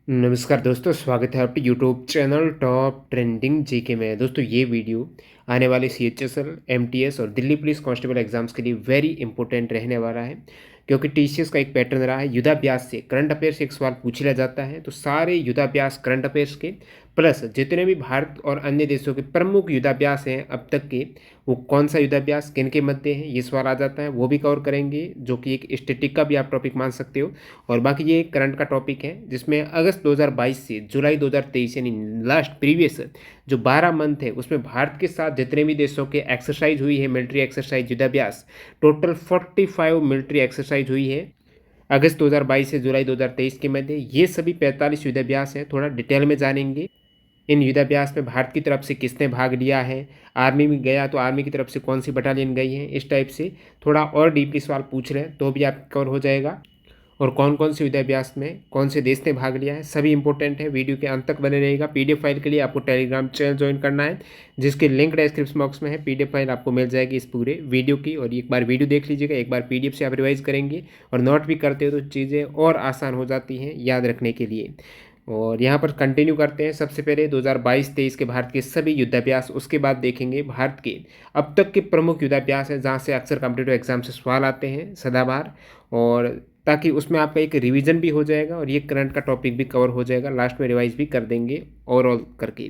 नमस्कार दोस्तों, स्वागत है आपके YouTube channel top trending GK में। दोस्तों ये वीडियो आने वाले सीएचएसएल, एमटीएस और दिल्ली पुलिस कांस्टेबल एग्जाम्स के लिए वेरी इंपॉर्टेंट रहने वाला है, क्योंकि टीसीएस का एक पैटर्न रहा है युद्धाभ्यास से करंट अफेयर्स से एक सवाल पूछ लिया जाता है। तो सारे युद्धाभ्यास करंट अफेयर्स के प्लस जितने भी भारत और अन्य देशों के प्रमुख युद्धाभ्यास हैं अब तक के, वो कौन सा युद्धाभ्यास किन के मध्य है, ये सवाल आ जाता है, वो भी कवर करेंगे, जो कि एक स्टैटिक का भी आप टॉपिक मान सकते हो। और बाकी ये करंट का टॉपिक है जिसमें अगस्त 2022 से जुलाई 2023 यानी लास्ट प्रीवियस जो 12 मंथ है उसमें भारत के साथ जितने भी देशों के एक्सरसाइज हुई है, मिलिट्री एक्सरसाइज युद्धाभ्यास, टोटल 45 मिलिट्री एक्सरसाइज हुई है अगस्त 2022 से जुलाई 2023 के मध्य। ये सभी 45 युद्धाभ्यास हैं, थोड़ा डिटेल में जानेंगे। इन युद्धाभ्यास में भारत की तरफ से किसने भाग लिया है, आर्मी में गया तो आर्मी की तरफ से कौन सी बटालियन गई है, इस टाइप से थोड़ा और डीपली सवाल पूछ रहे हैं तो भी आप कवर हो जाएगा। और कौन कौन से युद्धाभ्यास में कौन से देश ने भाग लिया है, सभी इंपॉर्टेंट है। वीडियो के अंत तक बने रहेगा। पीडीएफ फाइल के लिए आपको टेलीग्राम चैनल ज्वाइन करना है, जिसकी लिंक डिस्क्रिप्शन बॉक्स में है। पीडीएफ फाइल आपको मिल जाएगी इस पूरे वीडियो की। और एक बार वीडियो देख लीजिएगा, एक बार पीडीएफ से आप रिवाइज करेंगे और नोट भी करते हो तो चीज़ें और आसान हो जाती हैं याद रखने के लिए। और यहाँ पर कंटिन्यू करते हैं। सबसे पहले 2022-23 के भारत के सभी युद्धाभ्यास, उसके बाद देखेंगे भारत के अब तक के प्रमुख युद्धाभ्यास हैं जहाँ से अक्सर कॉम्पिटिटिव एग्जाम से सवाल आते हैं सदाबहार, और ताकि उसमें आपका एक रिवीजन भी हो जाएगा और ये करंट का टॉपिक भी कवर हो जाएगा, लास्ट में रिवाइज भी कर देंगे ओवरऑल करके।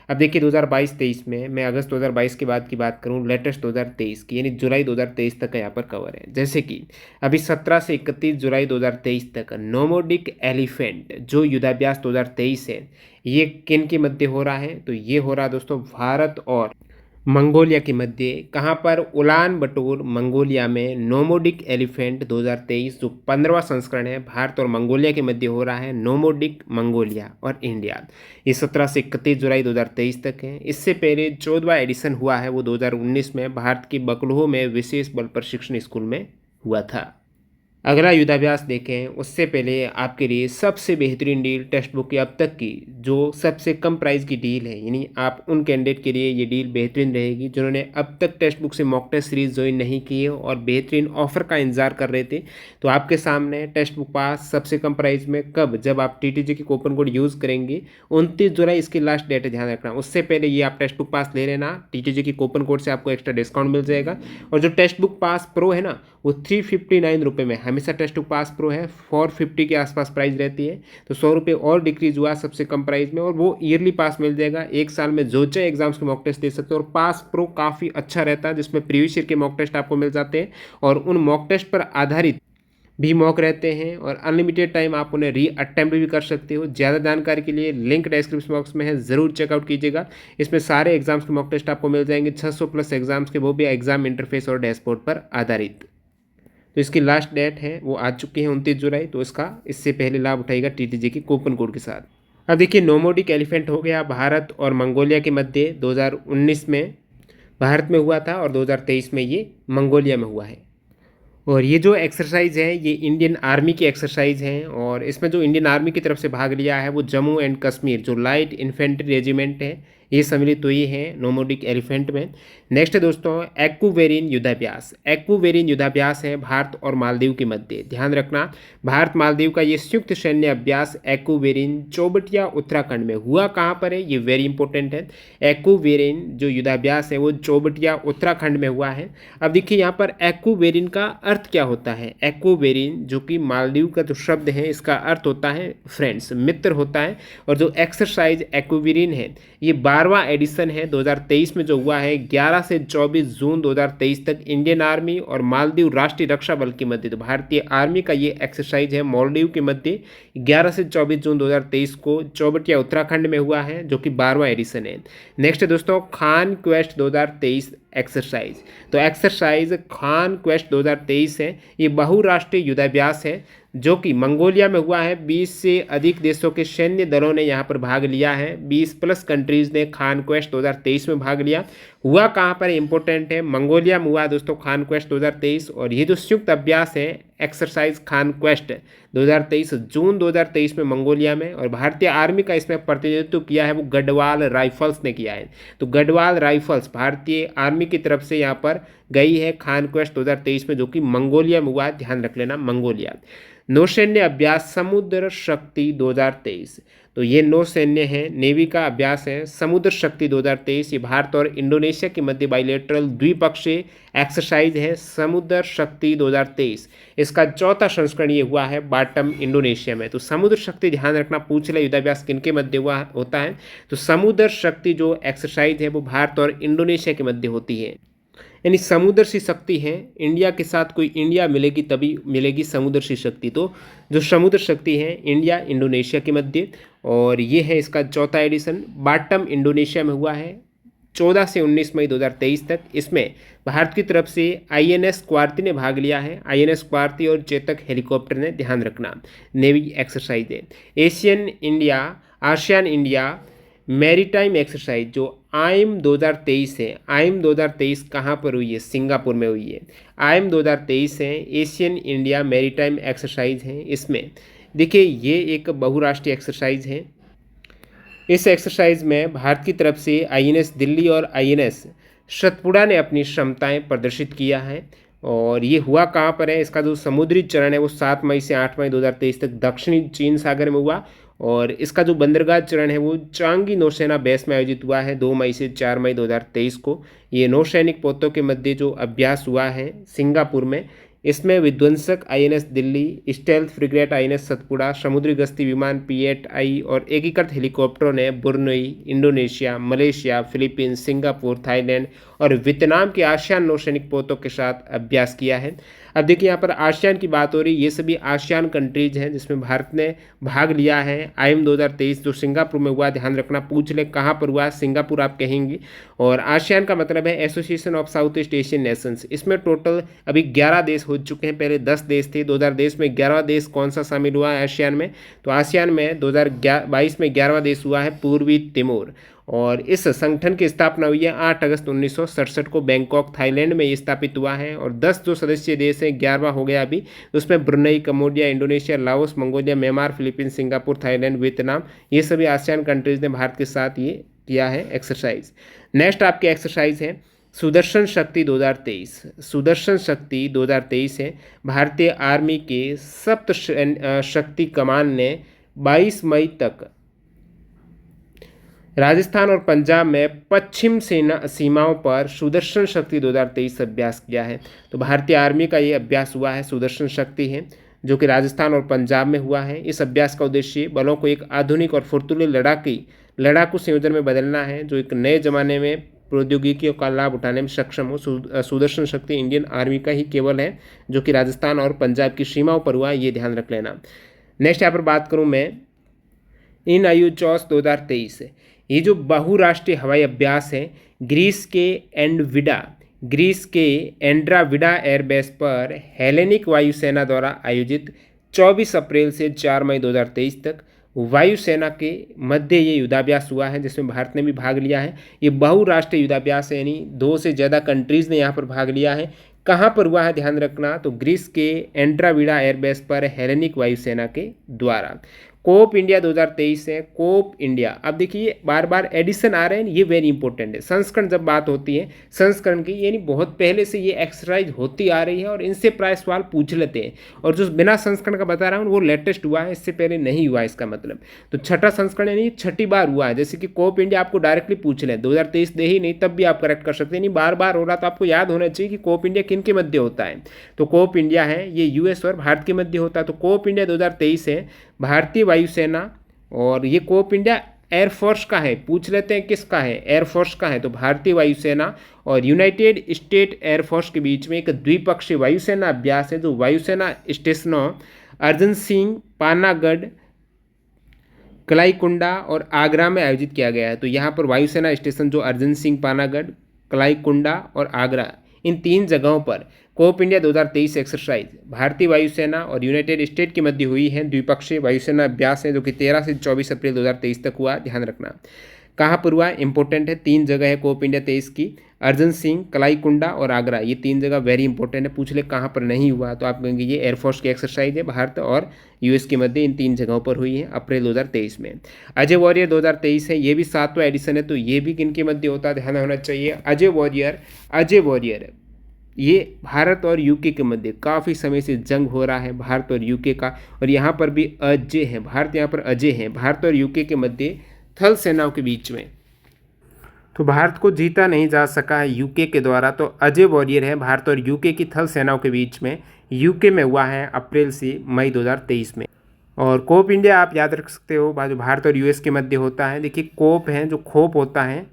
अब देखिए 2022-23 में मैं अगस्त 2022 के बाद की बात करूं, लेटेस्ट 2023 की यानी जुलाई 2023 तक का यहाँ पर कवर है। जैसे कि अभी 17 से 31 जुलाई 2023 तक नोमोडिक एलिफेंट जो युद्धाभ्यास 2023 है, ये किन के मध्य हो रहा है, तो ये हो रहा है दोस्तों भारत और मंगोलिया के मध्य। कहाँ पर? उलान बटोर मंगोलिया में नोमोडिक एलिफेंट 2023 जो 15वां संस्करण है भारत और मंगोलिया के मध्य हो रहा है। नोमोडिक मंगोलिया और इंडिया, ये 17 से 31 जुलाई 2023 तक है। इससे पहले 14वां एडिशन हुआ है, वो 2019 में भारत के बकलोह में विशेष बल प्रशिक्षण स्कूल में हुआ था। अगला युद्धाभ्यास देखें उससे पहले आपके लिए सबसे बेहतरीन डील टेक्स्ट बुक की अब तक की जो सबसे कम प्राइस की डील है, यानी आप उन कैंडिडेट के लिए ये डील बेहतरीन रहेगी जिन्होंने अब तक टेक्स्ट बुक से मॉक टेस्ट सीरीज ज्वाइन नहीं की है और बेहतरीन ऑफर का इंतजार कर रहे थे। तो आपके सामने टेक्स्ट बुक पास सबसे कम प्राइस में कब, जब आप टीटीजी की कूपन कोड यूज़ करेंगे 29 जुलाई इसकी लास्ट डेट है, ध्यान रखना। उससे पहले ये आप टेक्स्ट बुक पास ले लेना, टीटीजी की कूपन कोड से आपको एक्स्ट्रा डिस्काउंट मिल जाएगा। और जो टेक्स्ट बुक पास प्रो है ना, वो 359 रुपये में, हमेशा टेक्स्ट बुक पास प्रो है 450 के आसपास प्राइस रहती है, तो 100 रुपये और डिक्रीज हुआ सबसे कम प्राइस में। और वो ईयरली पास मिल जाएगा, एक साल में जो चाहे एग्जाम्स के मॉक टेस्ट दे सकते हो। और पास प्रो काफ़ी अच्छा रहता है जिसमें प्रीवियस ईयर के मॉक टेस्ट आपको मिल जाते हैं और उन मॉक टेस्ट पर आधारित भी मॉक रहते हैं और अनलिमिटेड टाइम आप उन्हें री अटेम्प्ट भी कर सकते हो। ज़्यादा जानकारी के लिए लिंक डिस्क्रिप्शन बॉक्स में है, ज़रूर चेकआउट कीजिएगा। इसमें सारे एग्जाम्स के मॉक टेस्ट आपको मिल जाएंगे, 600 प्लस एग्जाम्स के, वो भी एग्जाम इंटरफेस और डैशबोर्ड पर आधारित। तो इसकी लास्ट डेट है वो आ चुकी है 29 जुलाई, तो इसका इससे पहले लाभ उठाएगा टीटीजी की कूपन कोड के साथ। अब देखिए नोमोडिक एलिफेंट हो गया भारत और मंगोलिया के मध्य, 2019 में भारत में हुआ था और 2023 में ये मंगोलिया में हुआ है। और ये जो एक्सरसाइज है ये इंडियन आर्मी की एक्सरसाइज है और इसमें जो इंडियन आर्मी की तरफ से भाग लिया है वो जम्मू एंड कश्मीर जो लाइट इन्फेंट्री रेजिमेंट है, ये सम्मिलित हुई है नोमोडिक एलिफेंट में। नेक्स्ट है दोस्तों एक्वुवेरिन युद्धाभ्यास। एक्वुवेरिन युद्धाभ्यास है भारत और मालदीव के मध्य, ध्यान रखना। भारत मालदीव का ये संयुक्त सैन्य अभ्यास एक्वुवेरिन चौबटिया उत्तराखंड में हुआ। कहाँ पर है, ये वेरी इंपॉर्टेंट है। एक्वुवेरिन जो युद्धाभ्यास है वो चौबटिया उत्तराखंड में हुआ है। अब देखिए यहाँ पर एक्वुवेरिन का अर्थ क्या होता है। एक्वुवेरिन जो कि मालदीव का जो शब्द है इसका अर्थ होता है फ्रेंड्स, मित्र होता है। और जो एक्सरसाइज एक्वुवेरिन है ये 12वां एडिशन है 2023 में जो हुआ है। 11 से 24 जून 2023 तक इंडियन आर्मी और मालदीव राष्ट्रीय रक्षा बल के मध्य, तो भारतीय आर्मी का ये एक्सरसाइज है मालदीव के मध्य 11 से 24 जून 2023 को चौबटिया उत्तराखंड में हुआ है, जो कि 12वां एडिशन है। नेक्स्ट है दोस्तों खान क्वेस्ट 2023 एक्सरसाइज। तो एक्सरसाइज खान क्वेस्ट 2023 है, ये बहुराष्ट्रीय युद्धाभ्यास है जो कि मंगोलिया में हुआ है। 20 से अधिक देशों के सैन्य दलों ने यहाँ पर भाग लिया है, 20 प्लस कंट्रीज ने खान क्वेस्ट 2023 में भाग लिया। हुआ कहाँ पर, इंपॉर्टेंट है, मंगोलिया में हुआ दोस्तों खान क्वेस्ट 2023। और ये जो संयुक्त अभ्यास है एक्सरसाइज खान क्वेस्ट 2023 जून 2023 में मंगोलिया में, और भारतीय आर्मी का इसमें प्रतिनिधित्व किया है वो गढ़वाल राइफल्स ने किया है। तो गढ़वाल राइफल्स भारतीय आर्मी की तरफ से यहाँ पर गई है खान क्वेस्ट 2023 में, जो कि मंगोलिया में हुआ है, ध्यान रख लेना मंगोलिया। नौसैन्य अभ्यास समुद्र शक्ति 2023। तो ये नौसैन्य है, नेवी का अभ्यास है समुद्र शक्ति 2023। ये भारत और इंडोनेशिया के मध्य बाइलेटरल द्विपक्षीय एक्सरसाइज है समुद्र शक्ति 2023। इसका चौथा संस्करण ये हुआ है बाटम इंडोनेशिया में। तो समुद्र शक्ति ध्यान रखना, पूछ ले युद्धाभ्यास किनके मध्य हुआ होता है। तो समुद्र शक्ति जो एक्सरसाइज है वो भारत और इंडोनेशिया के मध्य होती है। यानी समुद्र सी शक्ति है, इंडिया के साथ कोई इंडिया मिलेगी तभी मिलेगी समुद्र सी शक्ति। तो जो समुद्र शक्ति है इंडिया इंडोनेशिया के मध्य, और ये है इसका चौथा एडिशन। बाटम इंडोनेशिया में हुआ है 14 से 19 मई 2023 तक। इसमें भारत की तरफ से INS क्वार्ती ने भाग लिया है। INS क्वार्ती और चेतक हेलीकॉप्टर ने, ध्यान रखना, नेवी एक्सरसाइज है। आसियान इंडिया मैरीटाइम एक्सरसाइज जो आइम 2023 है। आइम 2023 कहाँ पर हुई है? सिंगापुर में हुई है। आइम 2023 है, एशियन इंडिया मैरीटाइम एक्सरसाइज है। इसमें देखिए ये एक बहुराष्ट्रीय एक्सरसाइज है। इस एक्सरसाइज में भारत की तरफ से INS दिल्ली और INS सतपुड़ा ने अपनी क्षमताएं प्रदर्शित किया है। और ये हुआ कहाँ पर है? इसका जो समुद्री चरण है वो 7 मई से 8 मई 2023 तक दक्षिणी चीन सागर में हुआ। और इसका जो बंदरगाह चरण है वो चांगी नौसेना बेस में आयोजित हुआ है 2 मई से 4 मई 2023 को। ये नौसैनिक पोतों के मध्य जो अभ्यास हुआ है सिंगापुर में। इसमें विध्वंसक INS Delhi, stealth frigate INS Satpura, समुद्री गश्ती विमान P-8I और एकीकृत हेलीकॉप्टरों ने Brunei, Indonesia, Malaysia, Philippines, Singapore, Thailand और वियतनाम के आसियान नौसैनिक पोतों के साथ अभ्यास किया है। अब देखिए यहाँ पर आसियान की बात हो रही, ये सभी आसियान कंट्रीज हैं जिसमें भारत ने भाग लिया है। आइम 2023 जो सिंगापुर में हुआ, ध्यान रखना, पूछ ले कहाँ पर हुआ, सिंगापुर आप कहेंगे। और आसियान का मतलब है association of south east Asian Nations. इसमें टोटल अभी 11 देश हो चुके हैं, पहले 10 देश थे। 2023 में 11वां देश कौन सा शामिल हुआ है आसियान में? तो आसियान में 2022 में 11वां देश हुआ है पूर्वी तिमोर। और इस संगठन की स्थापना हुई है 8 अगस्त 1967 को बैंकॉक थाईलैंड में ये स्थापित हुआ है। और 10 जो सदस्य देश हैं, 11वां हो गया अभी, उसमें Brunei, Cambodia, Indonesia, Laos, Mongolia, Myanmar, Philippines, Singapore, Thailand, Vietnam, ये सभी आसियान कंट्रीज ने भारत के साथ ये किया है एक्सरसाइज। नेक्स्ट आपकी एक्सरसाइज है सुदर्शन शक्ति 2023। सुदर्शन शक्ति 2023 है। भारतीय आर्मी के सप्त शक्ति कमान ने 22 मई तक राजस्थान और पंजाब में पश्चिम सेना सीमाओं पर सुदर्शन शक्ति 2023 अभ्यास किया है। तो भारतीय आर्मी का ये अभ्यास हुआ है सुदर्शन शक्ति है, जो कि राजस्थान और पंजाब में हुआ है। इस अभ्यास का उद्देश्य बलों को एक आधुनिक और फुर्तीले लड़ाकू संयोजन में बदलना है, जो एक नए जमाने में प्रौद्योगिकियों का लाभ उठाने में सक्षम हो। सुदर्शन शक्ति इंडियन आर्मी का ही केवल है, जो कि राजस्थान और पंजाब की सीमाओं पर हुआ, ये ध्यान रख लेना। नेक्स्ट यहाँ पर बात करूँ मैं इन आयुचौस 2023। ये जो बहुराष्ट्रीय हवाई अभ्यास है ग्रीस के एंड्राविडा एयरबेस पर हेलेनिक वायुसेना द्वारा आयोजित 24 अप्रैल से 4 मई 2023 तक वायुसेना के मध्य ये युद्धाभ्यास हुआ है, जिसमें भारत ने भी भाग लिया है। ये बहुराष्ट्रीय युद्धाभ्यास है, यानी 2 से ज़्यादा कंट्रीज़ ने यहाँ पर भाग लिया है। कहाँ पर हुआ है ध्यान रखना, तो ग्रीस के एंड्राविडा एयरबेस पर हेलेनिक वायुसेना के द्वारा। कोप इंडिया 2023 है। कोप इंडिया, अब देखिए बार बार एडिशन आ रहे हैं, ये वेरी इंपॉर्टेंट है। संस्करण जब बात होती है संस्करण की, यानी बहुत पहले से ये एक्सरसाइज होती आ रही है और इनसे प्राय सवाल पूछ लेते हैं। और जो बिना संस्करण का बता रहा हूँ वो लेटेस्ट हुआ है, इससे पहले नहीं हुआ इसका मतलब। तो छठा संस्करण यानी 6ठी बार हुआ है। जैसे कि कोप इंडिया आपको डायरेक्टली पूछ लें, 2023 दे ही नहीं तब भी आप करेक्ट कर सकते हैं, नहीं बार बार हो रहा, तो आपको याद होना चाहिए कि कोप इंडिया किन के मध्य होता है। तो कोप इंडिया है ये US और भारत के मध्य होता है। तो कोप इंडिया 2023 है भारतीय वायुसेना, और ये कोप इंडिया एयरफोर्स का है। पूछ लेते हैं किसका है, एयरफोर्स का है। तो भारतीय वायुसेना और यूनाइटेड स्टेट एयरफोर्स के बीच में एक द्विपक्षीय वायुसेना अभ्यास है, जो वायुसेना स्टेशनों अर्जन सिंह, पानागढ़, कलाईकुंडा और आगरा में आयोजित किया गया है। तो यहाँ पर वायुसेना स्टेशन जो अर्जन सिंह, पानागढ़, कलाईकुंडा और आगरा, इन 3 जगहों पर कोप इंडिया 2023 एक्सरसाइज भारतीय वायुसेना और यूनाइटेड स्टेट के मध्य हुई है। द्विपक्षीय वायुसेना अभ्यास है, जो कि 13 से 24 अप्रैल 2023 तक हुआ, ध्यान रखना। कहाँ पर हुआ, इंपॉर्टेंट है, 3 जगह है कोप इंडिया 23 की, अर्जन सिंह, कलाईकुंडा और आगरा, ये 3 जगह वेरी इंपॉर्टेंट है। पूछ ले कहाँ पर नहीं हुआ, तो आप कहेंगे ये एयरफोर्स की एक्सरसाइज है, भारत और US के मध्य इन 3 जगहों पर हुई है अप्रैल 2023 में। अजय वॉरियर 2023 है, ये भी 7वां एडिशन है, तो ये भी किन के मध्य होता है, ध्यान होना चाहिए। अजय वॉरियर ये भारत और यूके के मध्य काफ़ी समय से जंग हो रहा है, भारत और यूके का, और यहाँ पर भी अजय है, भारत यहाँ पर अजय है, भारत और यूके के मध्य थल सेनाओं के बीच में। तो भारत को जीता नहीं जा सका है यूके के द्वारा, तो अजय वॉरियर है भारत और यूके की थल सेनाओं के बीच में। यूके में हुआ है अप्रैल से मई 2023 में। और कोप इंडिया आप याद रख सकते हो, जो भारत और यूएस के मध्य होता है। देखिए कोप है, जो खोप होता है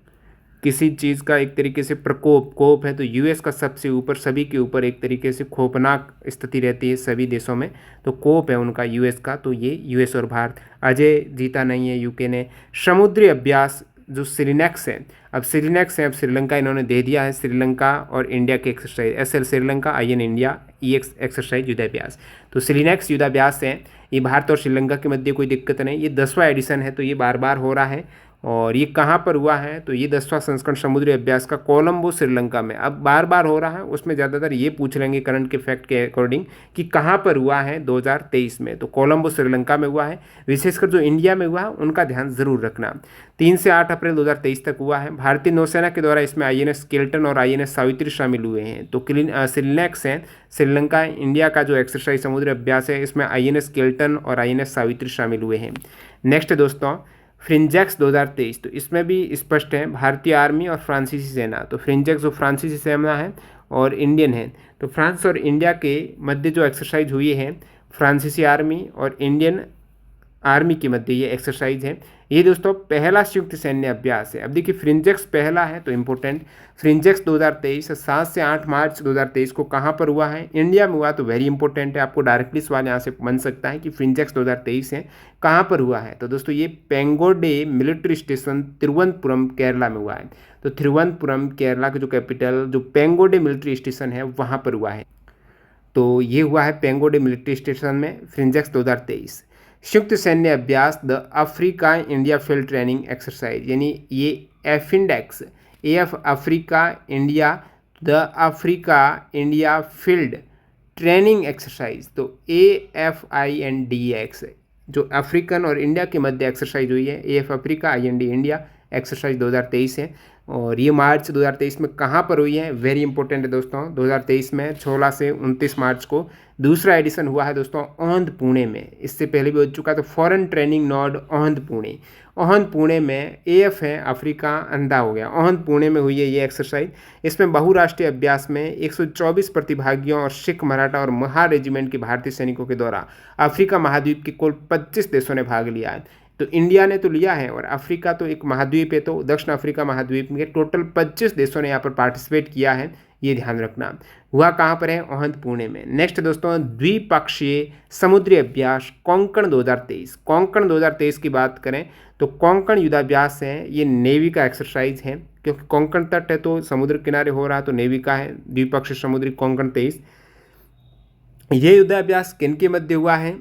किसी चीज़ का एक तरीके से प्रकोप, कोप है तो यूएस का सबसे ऊपर, सभी के ऊपर एक तरीके से खोपनाक स्थिति रहती है सभी देशों में, तो कोप है उनका यूएस का। तो ये यूएस और भारत, अजय जीता नहीं है यूके ने। समुद्री अभ्यास जो सिरिनेक्स है, अब सिरिनेक्स है, अब श्रीलंका इन्होंने दे दिया है, श्रीलंका और इंडिया के exercise, SL Sri Lanka, IN India, EX exercise युद्धाभ्यास। तो सिरिनेक्स युद्धाभ्यास है, ये भारत और श्रीलंका के मध्य कोई दिक्कत नहीं, ये 10वां एडिशन है, तो ये बार बार हो रहा है। और ये कहाँ पर हुआ है, तो ये 10वां संस्करण समुद्री अभ्यास का कोलंबो श्रीलंका में। अब बार बार हो रहा है, उसमें ज़्यादातर ये पूछ लेंगे करंट के फैक्ट के अकॉर्डिंग कि कहाँ पर हुआ है 2023 में, तो कोलंबो श्रीलंका में हुआ है। विशेषकर जो इंडिया में हुआ है उनका ध्यान जरूर रखना। 3 से 8 अप्रैल 2023 तक हुआ है। भारतीय नौसेना के द्वारा इसमें आईएनएस स्केल्टन और आईएनएस सावित्री शामिल हुए हैं। तो सिरिनेक्स है, श्रीलंका इंडिया का जो एक्सरसाइज समुद्री अभ्यास है, इसमें आईएनएस स्केल्टन और आईएनएस सावित्री शामिल हुए हैं। नेक्स्ट दोस्तों फ्रिंजेक्स 2023, तो इसमें भी स्पष्ट है भारतीय आर्मी और फ्रांसीसी सेना। तो फ्रिंजेक्स जो फ्रांसीसी सेना है और इंडियन है, तो फ्रांस और इंडिया के मध्य जो एक्सरसाइज हुई है, फ्रांसीसी आर्मी और इंडियन आर्मी के मध्य ये एक्सरसाइज है। ये दोस्तों पहला संयुक्त सैन्य अभ्यास है। अब देखिए फ्रिंजेक्स पहला है तो इम्पोर्टेंट, फ्रिंजेक्स 2023 7 से 8 मार्च 2023 को कहाँ पर हुआ है, इंडिया में हुआ, तो वेरी इंपॉर्टेंट है, आपको डायरेक्टली सवाल यहाँ से बन सकता है कि फ्रिंजेक्स 2023 है कहाँ पर हुआ है। तो दोस्तों ये पेंगोडे मिलिट्री स्टेशन तिरुवनंतपुरम केरला में हुआ है। तो तिरुवनंतपुरम केरला के जो कैपिटल, जो पेंगोडे मिलिट्री स्टेशन है वहाँ पर हुआ है। तो ये हुआ है पेंगोडे मिलिट्री स्टेशन में फ्रिंजेक्स 2023। संयुक्त सैन्य अभ्यास the Africa India field training exercise, यानी ये AFINDEX, F Africa India, the Africa India field training exercise, तो AFINDEX जो अफ्रीकन और इंडिया के मध्य एक्सरसाइज हुई है, AF Africa IND India exercise 2023 है। और ये मार्च 2023 में कहाँ पर हुई है, वेरी इंपॉर्टेंट है दोस्तों, 2023 में 16 से 29 मार्च को दूसरा एडिशन हुआ है दोस्तों ओहंद पुणे में। इससे पहले भी हो चुका है, तो foreign training node Aundh Pune, Aundh Pune में AF है अफ्रीका, अंधा हो गया, ओहंद पुणे में हुई है ये एक्सरसाइज। इसमें बहुराष्ट्रीय अभ्यास में 124 प्रतिभागियों और सिख, मराठा और महार रेजिमेंट के भारतीय सैनिकों के द्वारा अफ्रीका महाद्वीप के कुल 25 देशों ने भाग लिया है। तो इंडिया ने तो लिया है, और अफ्रीका तो एक महाद्वीप है, तो दक्षिण अफ्रीका महाद्वीप में टोटल 25 देशों ने यहाँ पर पार्टिसिपेट किया है, ये ध्यान रखना। हुआ कहाँ पर है, ओहंद पुणे में। नेक्स्ट दोस्तों द्विपक्षीय समुद्री अभ्यास कोंकण 2023, कोंकण 2023 की बात करें तो कोंकण युद्धाभ्यास है, ये नेवी का एक्सरसाइज है, क्योंकि कोंकण तट है तो समुद्र किनारे हो रहा है, तो नेवी का है। द्विपक्षीय समुद्री कोंकण 23, ये युद्धाभ्यास किन के मध्य हुआ है,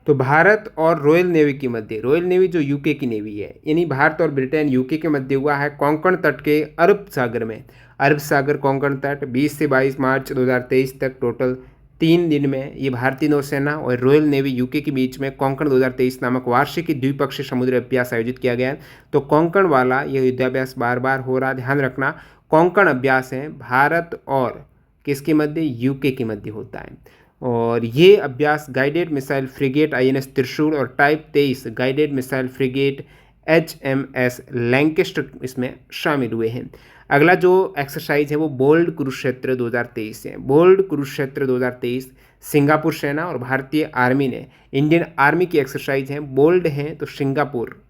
तो भारत और रॉयल नेवी के मध्य, रॉयल नेवी जो यूके की नेवी है, यानी भारत और ब्रिटेन यूके के मध्य हुआ है कोंकण तट के अरब सागर में। अरब सागर कोंकण तट 20 से 22 मार्च 2023 तक टोटल 3 दिन में ये भारतीय नौसेना और रॉयल नेवी यूके के बीच में कोंकण 2023 नामक वार्षिक द्विपक्षीय समुद्री अभ्यास आयोजित किया गया है। तो कोंकण वाला यह युद्धाभ्यास बार बार हो रहा, ध्यान रखना। कोंकण अभ्यास है भारत और किसके मध्य, यूके के मध्य होता है। और ये अभ्यास गाइडेड मिसाइल फ्रिगेट INS त्रिशूल और type 23 guided missile frigate HMS Lancaster इसमें शामिल हुए हैं। अगला जो एक्सरसाइज है वो बोल्ड कुरुक्षेत्र 2023 है। बोल्ड कुरुक्षेत्र 2023 सिंगापुर सेना और भारतीय आर्मी ने, इंडियन आर्मी की एक्सरसाइज है, बोल्ड है तो सिंगापुर,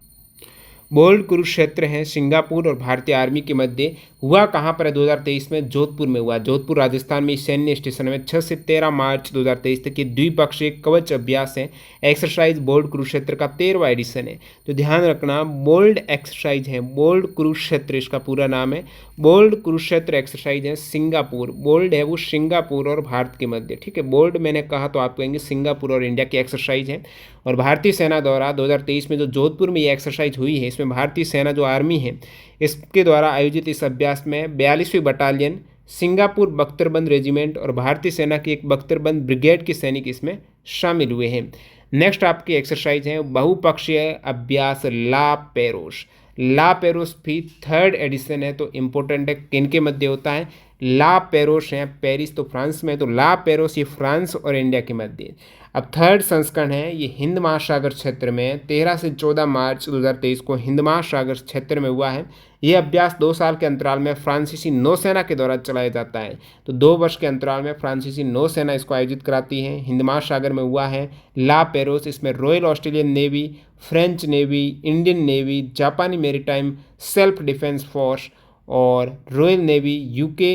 बोल्ड कुरुक्षेत्र है सिंगापुर और भारतीय आर्मी के मध्य। हुआ कहाँ पर है 2023 में, जोधपुर में हुआ, जोधपुर राजस्थान में सैन्य स्टेशन में 6 से 13 मार्च 2023 तक ये द्विपक्षीय कवच अभ्यास है। एक्सरसाइज बोल्ड कुरुक्षेत्र का 13वां एडिशन है। तो ध्यान रखना बोल्ड एक्सरसाइज है, बोल्ड कुरुक्षेत्र इसका पूरा नाम है। बोल्ड कुरुक्षेत्र एक्सरसाइज है सिंगापुर, बोल्ड है वो सिंगापुर और भारत के मध्य, ठीक है। बोल्ड मैंने कहा तो आप कहेंगे सिंगापुर और इंडिया की एक्सरसाइज है। और भारतीय सेना द्वारा 2023 में जो जोधपुर में ये एक्सरसाइज हुई है, इसमें भारतीय सेना जो आर्मी है इसके द्वारा आयोजित इस अभ्यास में 42वीं बटालियन, सिंगापुर बख्तरबंद रेजिमेंट और भारतीय सेना की एक बख्तरबंद ब्रिगेड के सैनिक इसमें शामिल हुए हैं। नेक्स्ट आपकी एक्सरसाइज है बहुपक्षीय अभ्यास ला पेरोस। ला पेरोस भी थर्ड एडिशन है, तो इम्पोर्टेंट है, किन के मध्य होता है, ला पेरोस है, पेरिस तो फ्रांस में है, तो ला पेरोस ये फ्रांस और इंडिया के मध्य। अब थर्ड संस्करण है, ये हिंद महासागर क्षेत्र में 13 से 14 मार्च 2023 को हिंद महासागर क्षेत्र में हुआ है। ये अभ्यास 2 साल के अंतराल में फ्रांसीसी नौसेना के द्वारा चलाया जाता है, तो 2 वर्ष के अंतराल में फ्रांसीसी नौसेना इसको आयोजित कराती है। हिंद महासागर में हुआ है ला पेरोस, इसमें royal Australian navy, French navy, Indian navy, जापानी मेरीटाइम सेल्फ डिफेंस फोर्स और रॉयल नेवी, यूके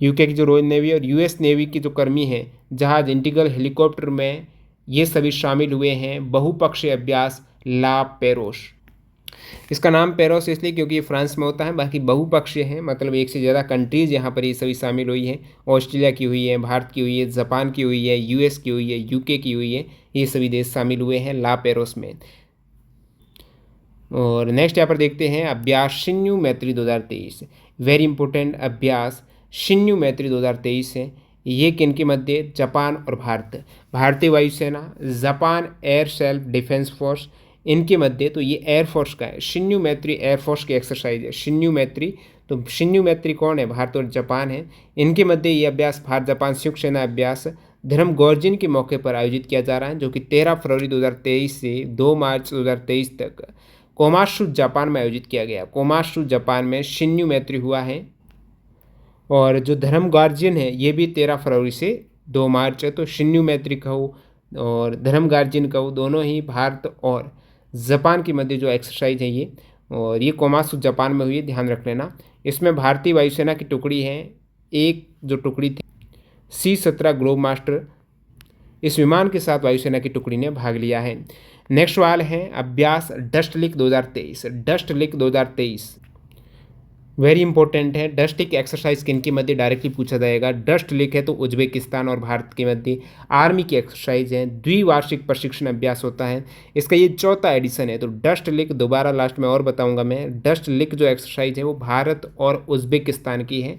की जो रॉयल नेवी और यूएस नेवी की जो कर्मी हैं जहाज, इंटीग्रल, हेलीकॉप्टर में, ये सभी शामिल हुए हैं बहुपक्षीय अभ्यास ला पेरोस। इसका नाम पेरोस इसलिए क्योंकि ये फ्रांस में होता है, बाकी बहुपक्षीय है, मतलब एक से ज़्यादा कंट्रीज़ यहाँ पर ये सभी शामिल हुई हैं। ऑस्ट्रेलिया की हुई है, भारत की हुई है, जापान की हुई है, यूएस की हुई है, यूके की हुई है, ये सभी देश शामिल हुए हैं ला पेरोस में। और नेक्स्ट यहाँ पर देखते हैं अभ्यास शिन्यू मैत्री 2023, वेरी इंपॉर्टेंट अभ्यास शिन्यू मैत्री 2023 है। ये किन के मध्य, जापान और भारत, भारतीय वायुसेना, Japan air self defence force, इनके मध्य। तो ये एयरफोर्स का है, शिन्यू मैत्री एयरफोर्स की एक्सरसाइज है शिन्यू मैत्री। तो शिन्यू मैत्री कौन है, भारत और जापान है, इनके मध्य ये अभ्यास भारत जापान संयुक्त सेना अभ्यास धर्म गौर्जिन के मौके पर आयोजित किया जा रहा है, जो कि 13 फरवरी 2023 से 2 मार्च 2023 तक कोमात्सु जापान में आयोजित किया गया। कोमात्सु जापान में शिन्यू मैत्री हुआ है। और जो धर्म गार्जियन है ये भी 13 फरवरी से 2 मार्च है, तो शिन्यू मैत्री कहो और धर्म गार्जियन कहो, दोनों ही भारत और जापान के मध्य जो एक्सरसाइज है ये, और ये कोमात्सु जापान में हुई है, ध्यान रख लेना। इसमें भारतीय वायुसेना की टुकड़ी है, एक जो टुकड़ी थी C-17 ग्लोब मास्टर, इस विमान के साथ वायुसेना की टुकड़ी ने भाग लिया है। नेक्स्ट सवाल है अभ्यास डस्ट लिक 2023, डस्ट लिक 2023 वेरी इंपॉर्टेंट है। डस्ट लिक एक्सरसाइज किन के मध्य डायरेक्टली पूछा जाएगा, डस्ट लिक है तो उज्बेकिस्तान और भारत के मध्य आर्मी की एक्सरसाइज है, द्विवार्षिक प्रशिक्षण अभ्यास होता है, इसका ये 4था एडिशन है। तो डस्ट लिक दोबारा लास्ट में और बताऊंगा मैं, डस्ट लिक जो एक्सरसाइज है वो भारत और उज्बेकिस्तान की है।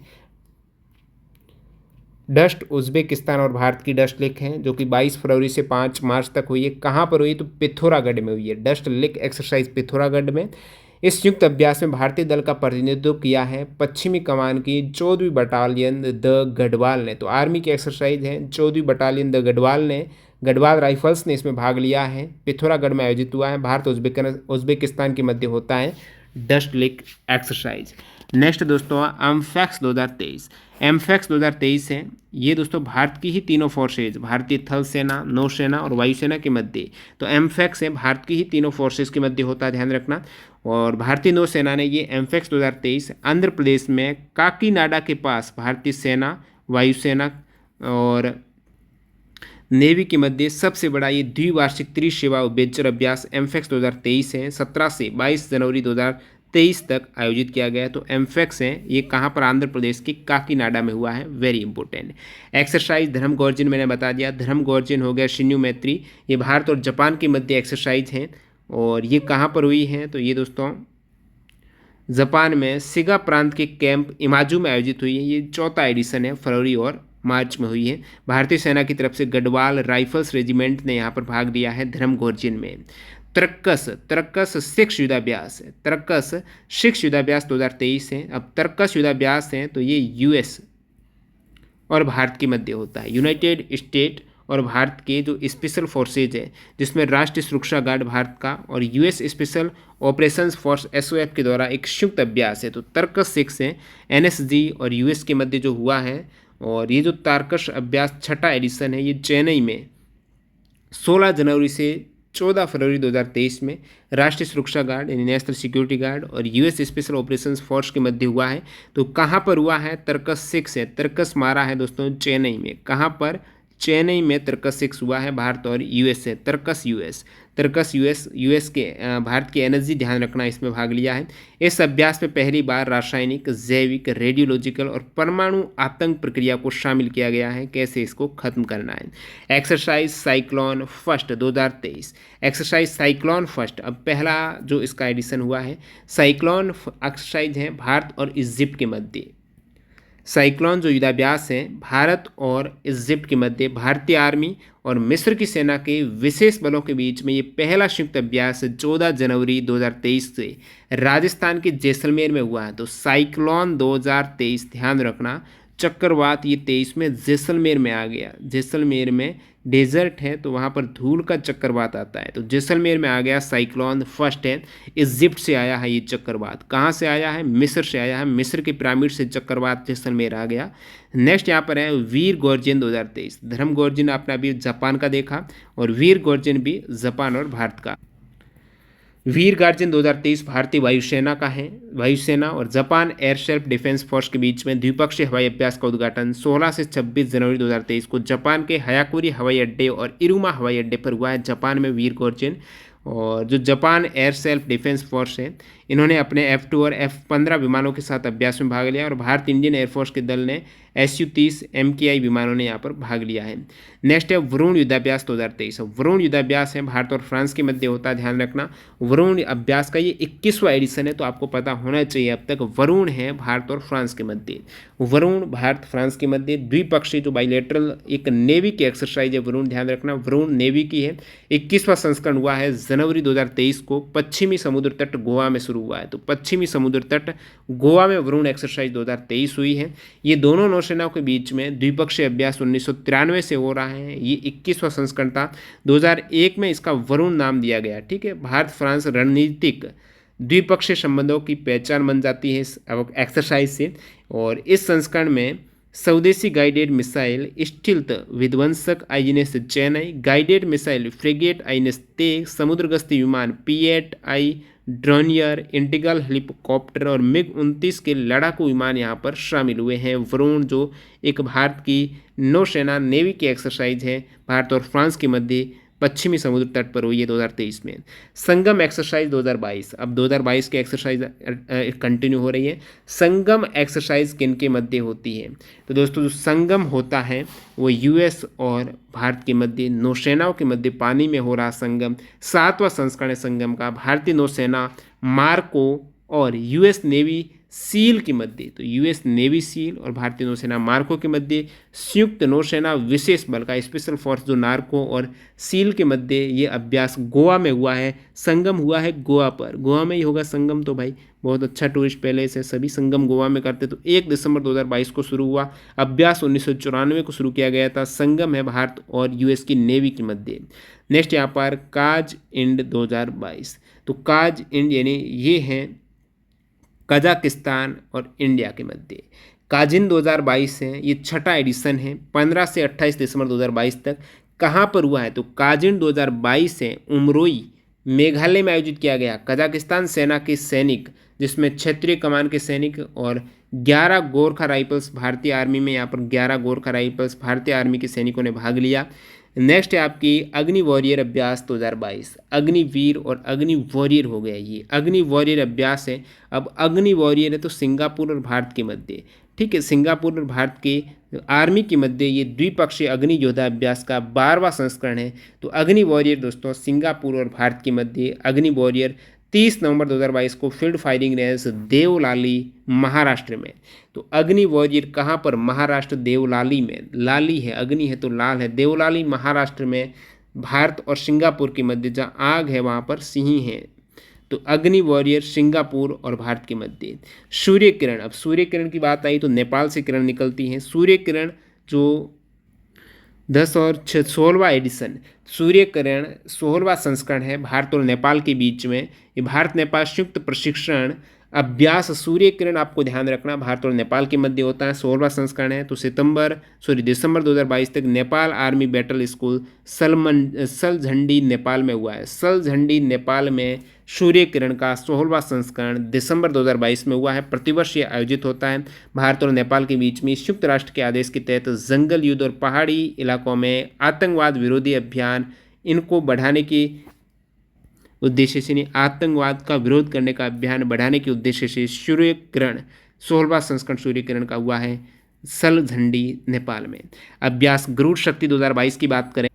डस्ट उज्बेकिस्तान और भारत की डस्ट लिक है, जो कि 22 फरवरी से 5 मार्च तक हुई है। कहाँ पर हुई है, तो पिथौरागढ़ में हुई है, डस्ट लिक एक्सरसाइज पिथौरागढ़ में। इस संयुक्त अभ्यास में भारतीय दल का प्रतिनिधित्व किया है पश्चिमी कमान की 14वीं बटालियन द गढ़वाल ने। तो आर्मी की एक्सरसाइज है, 14वीं बटालियन द गढ़वाल ने, गढ़वाल राइफल्स ने इसमें भाग लिया है, पिथौरागढ़ में आयोजित हुआ है, भारत उज्बेकिस्तान के मध्य होता है डस्ट लिक एक्सरसाइज। नेक्स्ट दोस्तों एमफैक्स 2023, एमफैक्स 2023 है, ये दोस्तों भारत की ही तीनों फोर्सेज, भारतीय थल सेना, नौसेना और वायुसेना के मध्य। तो एमफैक्स है भारत की ही तीनों फोर्सेज के मध्य होता है, ध्यान रखना। और भारतीय नौसेना ने ये एमफैक्स 2023 आंध्र प्रदेश में काकीनाडा के पास भारतीय सेना, वायुसेना और नेवी के मध्य सबसे बड़ा ये द्विवार्षिक त्रिसेवा उद्वेजर अभ्यास एमफैक्स 2023 है, 17 से 22 जनवरी 2023 तक आयोजित किया गया। तो एमफैक्स है ये कहाँ पर, आंध्र प्रदेश के काकीनाडा में हुआ है, वेरी इंपॉर्टेंट। एक्सरसाइज धर्म गौर्जिन मैंने बता दिया, धर्म गौर्जिन हो गया शिन्यू मैत्री, ये भारत और जापान के मध्य एक्सरसाइज हैं, और ये कहाँ पर हुई है, तो ये दोस्तों जापान में सिगा प्रांत के कैंप इमाजू में आयोजित हुई है। ये 4था एडिशन है, फरवरी और मार्च में हुई है। भारतीय सेना की तरफ से गढ़वाल राइफल्स रेजिमेंट ने यहाँ पर भाग लिया है धर्म गौर्जिन में। तरक्कस सिक्स युद्धाभ्यास है, तरक्कस सिक्स युद्धाभ्यास 2023 है। अब तरक्कस युद्धाभ्यास है तो ये यूएस और भारत के मध्य होता है, यूनाइटेड स्टेट और भारत के जो स्पेशल फोर्सेज है, जिसमें राष्ट्रीय सुरक्षा गार्ड भारत का और US special operations force SOF के द्वारा एक संयुक्त अभ्यास है। तो तरक्कस 6 है, एनएसजी और यूएस के मध्य जो हुआ है। और ये जो तरक्कस अभ्यास 6ठा एडिशन है, ये चेन्नई में 16 जनवरी से 14 फरवरी 2023 में राष्ट्रीय सुरक्षा गार्ड यानी नेशनल सिक्योरिटी गार्ड और यूएस स्पेशल ऑपरेशंस फोर्स के मध्य हुआ है। तो कहाँ पर हुआ है, तरक्कस 6 है, तरक्कस मारा है दोस्तों चेन्नई में। कहाँ पर, चेन्नई में तरक्कस 6 हुआ है, भारत और यूएस से। तरक्कस यूएस के भारत की एनर्जी, ध्यान रखना, इसमें भाग लिया है। इस अभ्यास में पहली बार रासायनिक, जैविक, रेडियोलॉजिकल और परमाणु आतंक प्रक्रिया को शामिल किया गया है, कैसे इसको खत्म करना है। Exercise cyclone first 2023, exercise cyclone first, अब पहला जो इसका एडिशन हुआ है साइक्लोन एक्सरसाइज है भारत और इजिप्ट के मध्य। साइक्लोन जो युद्धाभ्यास है भारत और इजिप्ट के मध्य भारतीय आर्मी और मिस्र की सेना के विशेष बलों के बीच में ये पहला संयुक्त अभ्यास 14 जनवरी 2023 से राजस्थान के जैसलमेर में हुआ है। तो साइक्लोन 2023 ध्यान रखना, चक्रवात ये 23 में जैसलमेर में आ गया। जैसलमेर में डेजर्ट है तो वहाँ पर धूल का चक्रवात आता है, तो जैसलमेर में आ गया साइक्लोन। फर्स्ट है इजिप्ट से आया है ये चक्रवात। कहाँ से आया है? मिस्र से आया है। मिस्र के पिरामिड से चक्रवात जैसलमेर आ गया। नेक्स्ट यहाँ पर है वीर गर्जन 2023। धर्म गर्जन आपने अभी जापान का देखा और वीर गर्जन भी जापान और भारत का। वीर गार्जन 2023 भारतीय वायुसेना का है। वायुसेना और Japan air self defence force के बीच में द्विपक्षीय हवाई अभ्यास का उद्घाटन 16 से 26 जनवरी 2023 को जापान के हयाकुरी हवाई अड्डे और इरुमा हवाई अड्डे पर हुआ है, जापान में वीर गार्जन। और जो Japan air self defence force है, इन्होंने अपने F-2 और F-15 विमानों के साथ अभ्यास में भाग लिया और भारतीय इंडियन एयरफोर्स के दल ने Su-30 MKI विमानों ने यहाँ पर भाग लिया है। नेक्स्ट है वरुण युद्धाभ्यास 2023। वरुण युद्धाभ्यास है भारत और फ्रांस के मध्य होता है, ध्यान रखना। वरुण अभ्यास का ये 21वां एडिशन है, तो आपको पता होना चाहिए अब तक। वरुण है भारत और फ्रांस के मध्य। वरुण भारत फ्रांस के मध्य द्विपक्षीय जो बाइलेटरल एक नेवी की एक्सरसाइज है वरुण, ध्यान रखना। वरुण नेवी की है। 21वां संस्करण हुआ है जनवरी 2023 को पश्चिमी समुद्र तट गोवा में शुरू हुआ है। तो पश्चिमी समुद्र तट गोवा में वरुण एक्सरसाइज 2023 हुई है। ये दोनों नौसेनाओं के बीच में द्विपक्षीय अभ्यास 1993 से हो रहा है। ये 21वां संस्करण था। 2001 में इसका वरुण नाम दिया गया। ठीक है, भारत फ्रांस रणनीतिक द्विपक्षीय संबंधों की पहचान बन जाती है इस एक्सरसाइज से। और इस संस्करण में स्वदेशी गाइडेड मिसाइल स्टील्थ विध्वंसक INS Chennai, guided missile frigate INS Teg, समुद्रगस्ती विमान P-8I ड्रोनियर, इंटीग्रल हेलीकॉप्टर और MiG-29 के लड़ाकू विमान यहाँ पर शामिल हुए हैं। वरुण जो एक भारत की नौसेना नेवी की एक्सरसाइज है भारत और फ्रांस के मध्य पश्चिमी समुद्र तट पर हुई है 2023 में। संगम एक्सरसाइज 2022, अब 2022 की एक्सरसाइज कंटिन्यू हो रही है। संगम एक्सरसाइज किन के मध्य होती है? तो दोस्तों जो संगम होता है वो US और भारत के मध्य नौसेनाओं के मध्य पानी में हो रहा संगम। 7वां संस्करण है संगम का। भारतीय नौसेना मार्को और US नेवी सील के मध्य, तो US नेवी सील और भारतीय नौसेना मार्को के मध्य संयुक्त नौसेना विशेष बल का स्पेशल फोर्स जो नार्को और सील के मध्य ये अभ्यास गोवा में हुआ है। संगम हुआ है गोवा पर, गोवा में ही होगा संगम। तो भाई बहुत अच्छा टूरिस्ट पैलेस है, सभी संगम गोवा में करते। तो 1 दिसंबर 2022 को शुरू हुआ। अभ्यास 1994 को शुरू किया गया था। संगम है भारत और US की नेवी के मध्य। नेक्स्ट यहाँ पर काज इंड 2022। तो काज इंड यानी ये हैं कजाकिस्तान और इंडिया के मध्य। काजिन 2022 है, ये 6ठा एडिशन है। 15 से 28 दिसंबर 2022 तक कहाँ पर हुआ है? तो काजिन 2022 है उमरोई मेघालय में आयोजित किया गया। कजाकिस्तान सेना के सैनिक जिसमें क्षेत्रीय कमान के सैनिक और 11 गोरखा राइफल्स भारतीय आर्मी में, यहाँ पर 11 गोरखा राइफल्स भारतीय आर्मी के सैनिकों ने भाग लिया। नेक्स्ट है आपकी अग्नि वॉरियर अभ्यास 2022। अग्निवीर और अग्नि वॉरियर हो गया। ये अग्नि वॉरियर अभ्यास है। अब अग्नि वॉरियर है तो सिंगापुर और भारत के मध्य। ठीक है, सिंगापुर और भारत के आर्मी के मध्य ये द्विपक्षीय अग्नि योद्धा अभ्यास का 12वां संस्करण है। तो अग्नि वॉरियर दोस्तों सिंगापुर और भारत के मध्य अग्नि वॉरियर 30 नवंबर 2022 को field firing range Deolali Maharashtra में। तो अग्नि वॉरियर कहाँ पर? महाराष्ट्र देवलाली में। लाली है, अग्नि है तो लाल है। देवलाली महाराष्ट्र में भारत और सिंगापुर के मध्य जहाँ आग है वहाँ पर सिंह है। तो अग्नि वॉरियर सिंगापुर और भारत के मध्य। सूर्य किरण, अब सूर्य किरण की बात आई तो नेपाल से किरण निकलती हैं। सूर्य किरण जो 10 और 16वां एडिशन, सूर्य किरण 16वां संस्करण है भारत और नेपाल के बीच में। ये भारत नेपाल संयुक्त प्रशिक्षण अभ्यास सूर्य किरण, आपको ध्यान रखना भारत और नेपाल के मध्य होता है। 16वां संस्करण है। तो दिसंबर 2022 तक Nepal army battle school Saljhandi Nepal में हुआ है। सलझंडी नेपाल में सूर्य किरण का 16वां संस्करण दिसंबर 2022 में हुआ है। प्रतिवर्ष ये आयोजित होता है। भारत और नेपाल के बीच में संयुक्त राष्ट्र के आदेश के तहत जंगल युद्ध और पहाड़ी इलाकों में आतंकवाद विरोधी अभियान इनको बढ़ाने की उद्देश्य से, आतंकवाद का विरोध करने का अभियान बढ़ाने के उद्देश्य से सूर्य किरण 16वां संस्करण सूर्य किरण का हुआ है सलझंडी नेपाल में। अभ्यास गरुड़ शक्ति 2022 की बात करें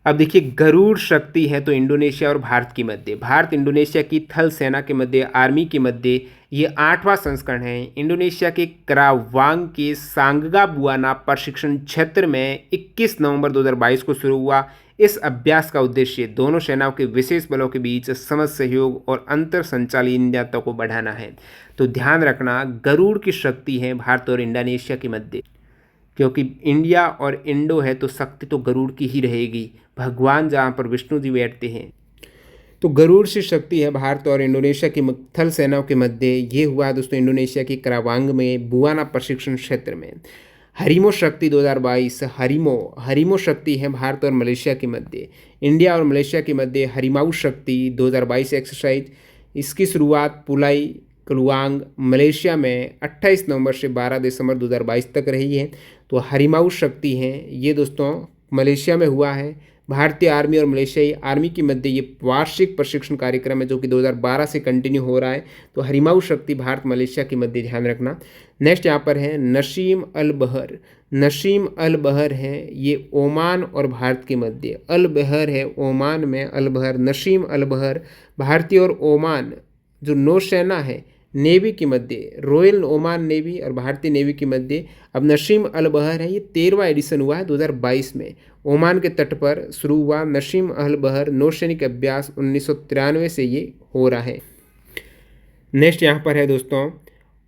अब देखिए गरुड़ शक्ति है तो इंडोनेशिया और भारत के मध्य, भारत इंडोनेशिया की थल सेना के मध्य, आर्मी के मध्य ये 8वां संस्करण है। इंडोनेशिया के करावांग के सांगगा बुआना प्रशिक्षण क्षेत्र में 21 नवंबर 2022 को शुरू हुआ। इस अभ्यास का उद्देश्य दोनों सेनाओं के विशेष बलों के बीच समझ, सहयोग और अंतर संचालनीयता को बढ़ाना है। तो ध्यान रखना गरुड़ की शक्ति है भारत और इंडोनेशिया के मध्य, क्योंकि इंडिया और इंडो है तो शक्ति तो गरुड़ की ही रहेगी, भगवान जहाँ पर विष्णु जी बैठते हैं। तो गरुड़ से शक्ति है भारत और इंडोनेशिया की थल सेनाओं के मध्य। ये हुआ दोस्तों इंडोनेशिया के करावांग में बुआना प्रशिक्षण क्षेत्र में। हरिमो शक्ति 2022, हरिमो शक्ति है भारत और मलेशिया के मध्य, इंडिया और मलेशिया के मध्य हरिमाऊ शक्ति 2022 एक्सरसाइज। इसकी शुरुआत पुलाई कलुआंग मलेशिया में 28 नवंबर से 12 दिसंबर 2022 तक रही है। तो हरिमाऊ शक्ति है ये दोस्तों मलेशिया में हुआ है। भारतीय आर्मी और मलेशियाई आर्मी के मध्य ये वार्षिक प्रशिक्षण कार्यक्रम है जो कि 2012 से कंटिन्यू हो रहा है। तो हरिमाऊ शक्ति भारत मलेशिया के मध्य, ध्यान रखना। नेक्स्ट यहाँ पर है नसीम अल बहर, नसीम अल बहर है ये ओमान और भारत के मध्य, अल बहर है ओमान में, अल बहर नसीम अल बहर भारतीय और ओमान जो नौसेना है नेवी के मध्य, रॉयल ओमान नेवी और भारतीय नेवी के मध्य। अब नसीम अल बहर है ये 13वां एडिशन हुआ है 2022 में, ओमान के तट पर शुरू हुआ। नसीम अल बहर नौसैनिक अभ्यास 1993 से ये हो रहा है। नेक्स्ट यहाँ पर है दोस्तों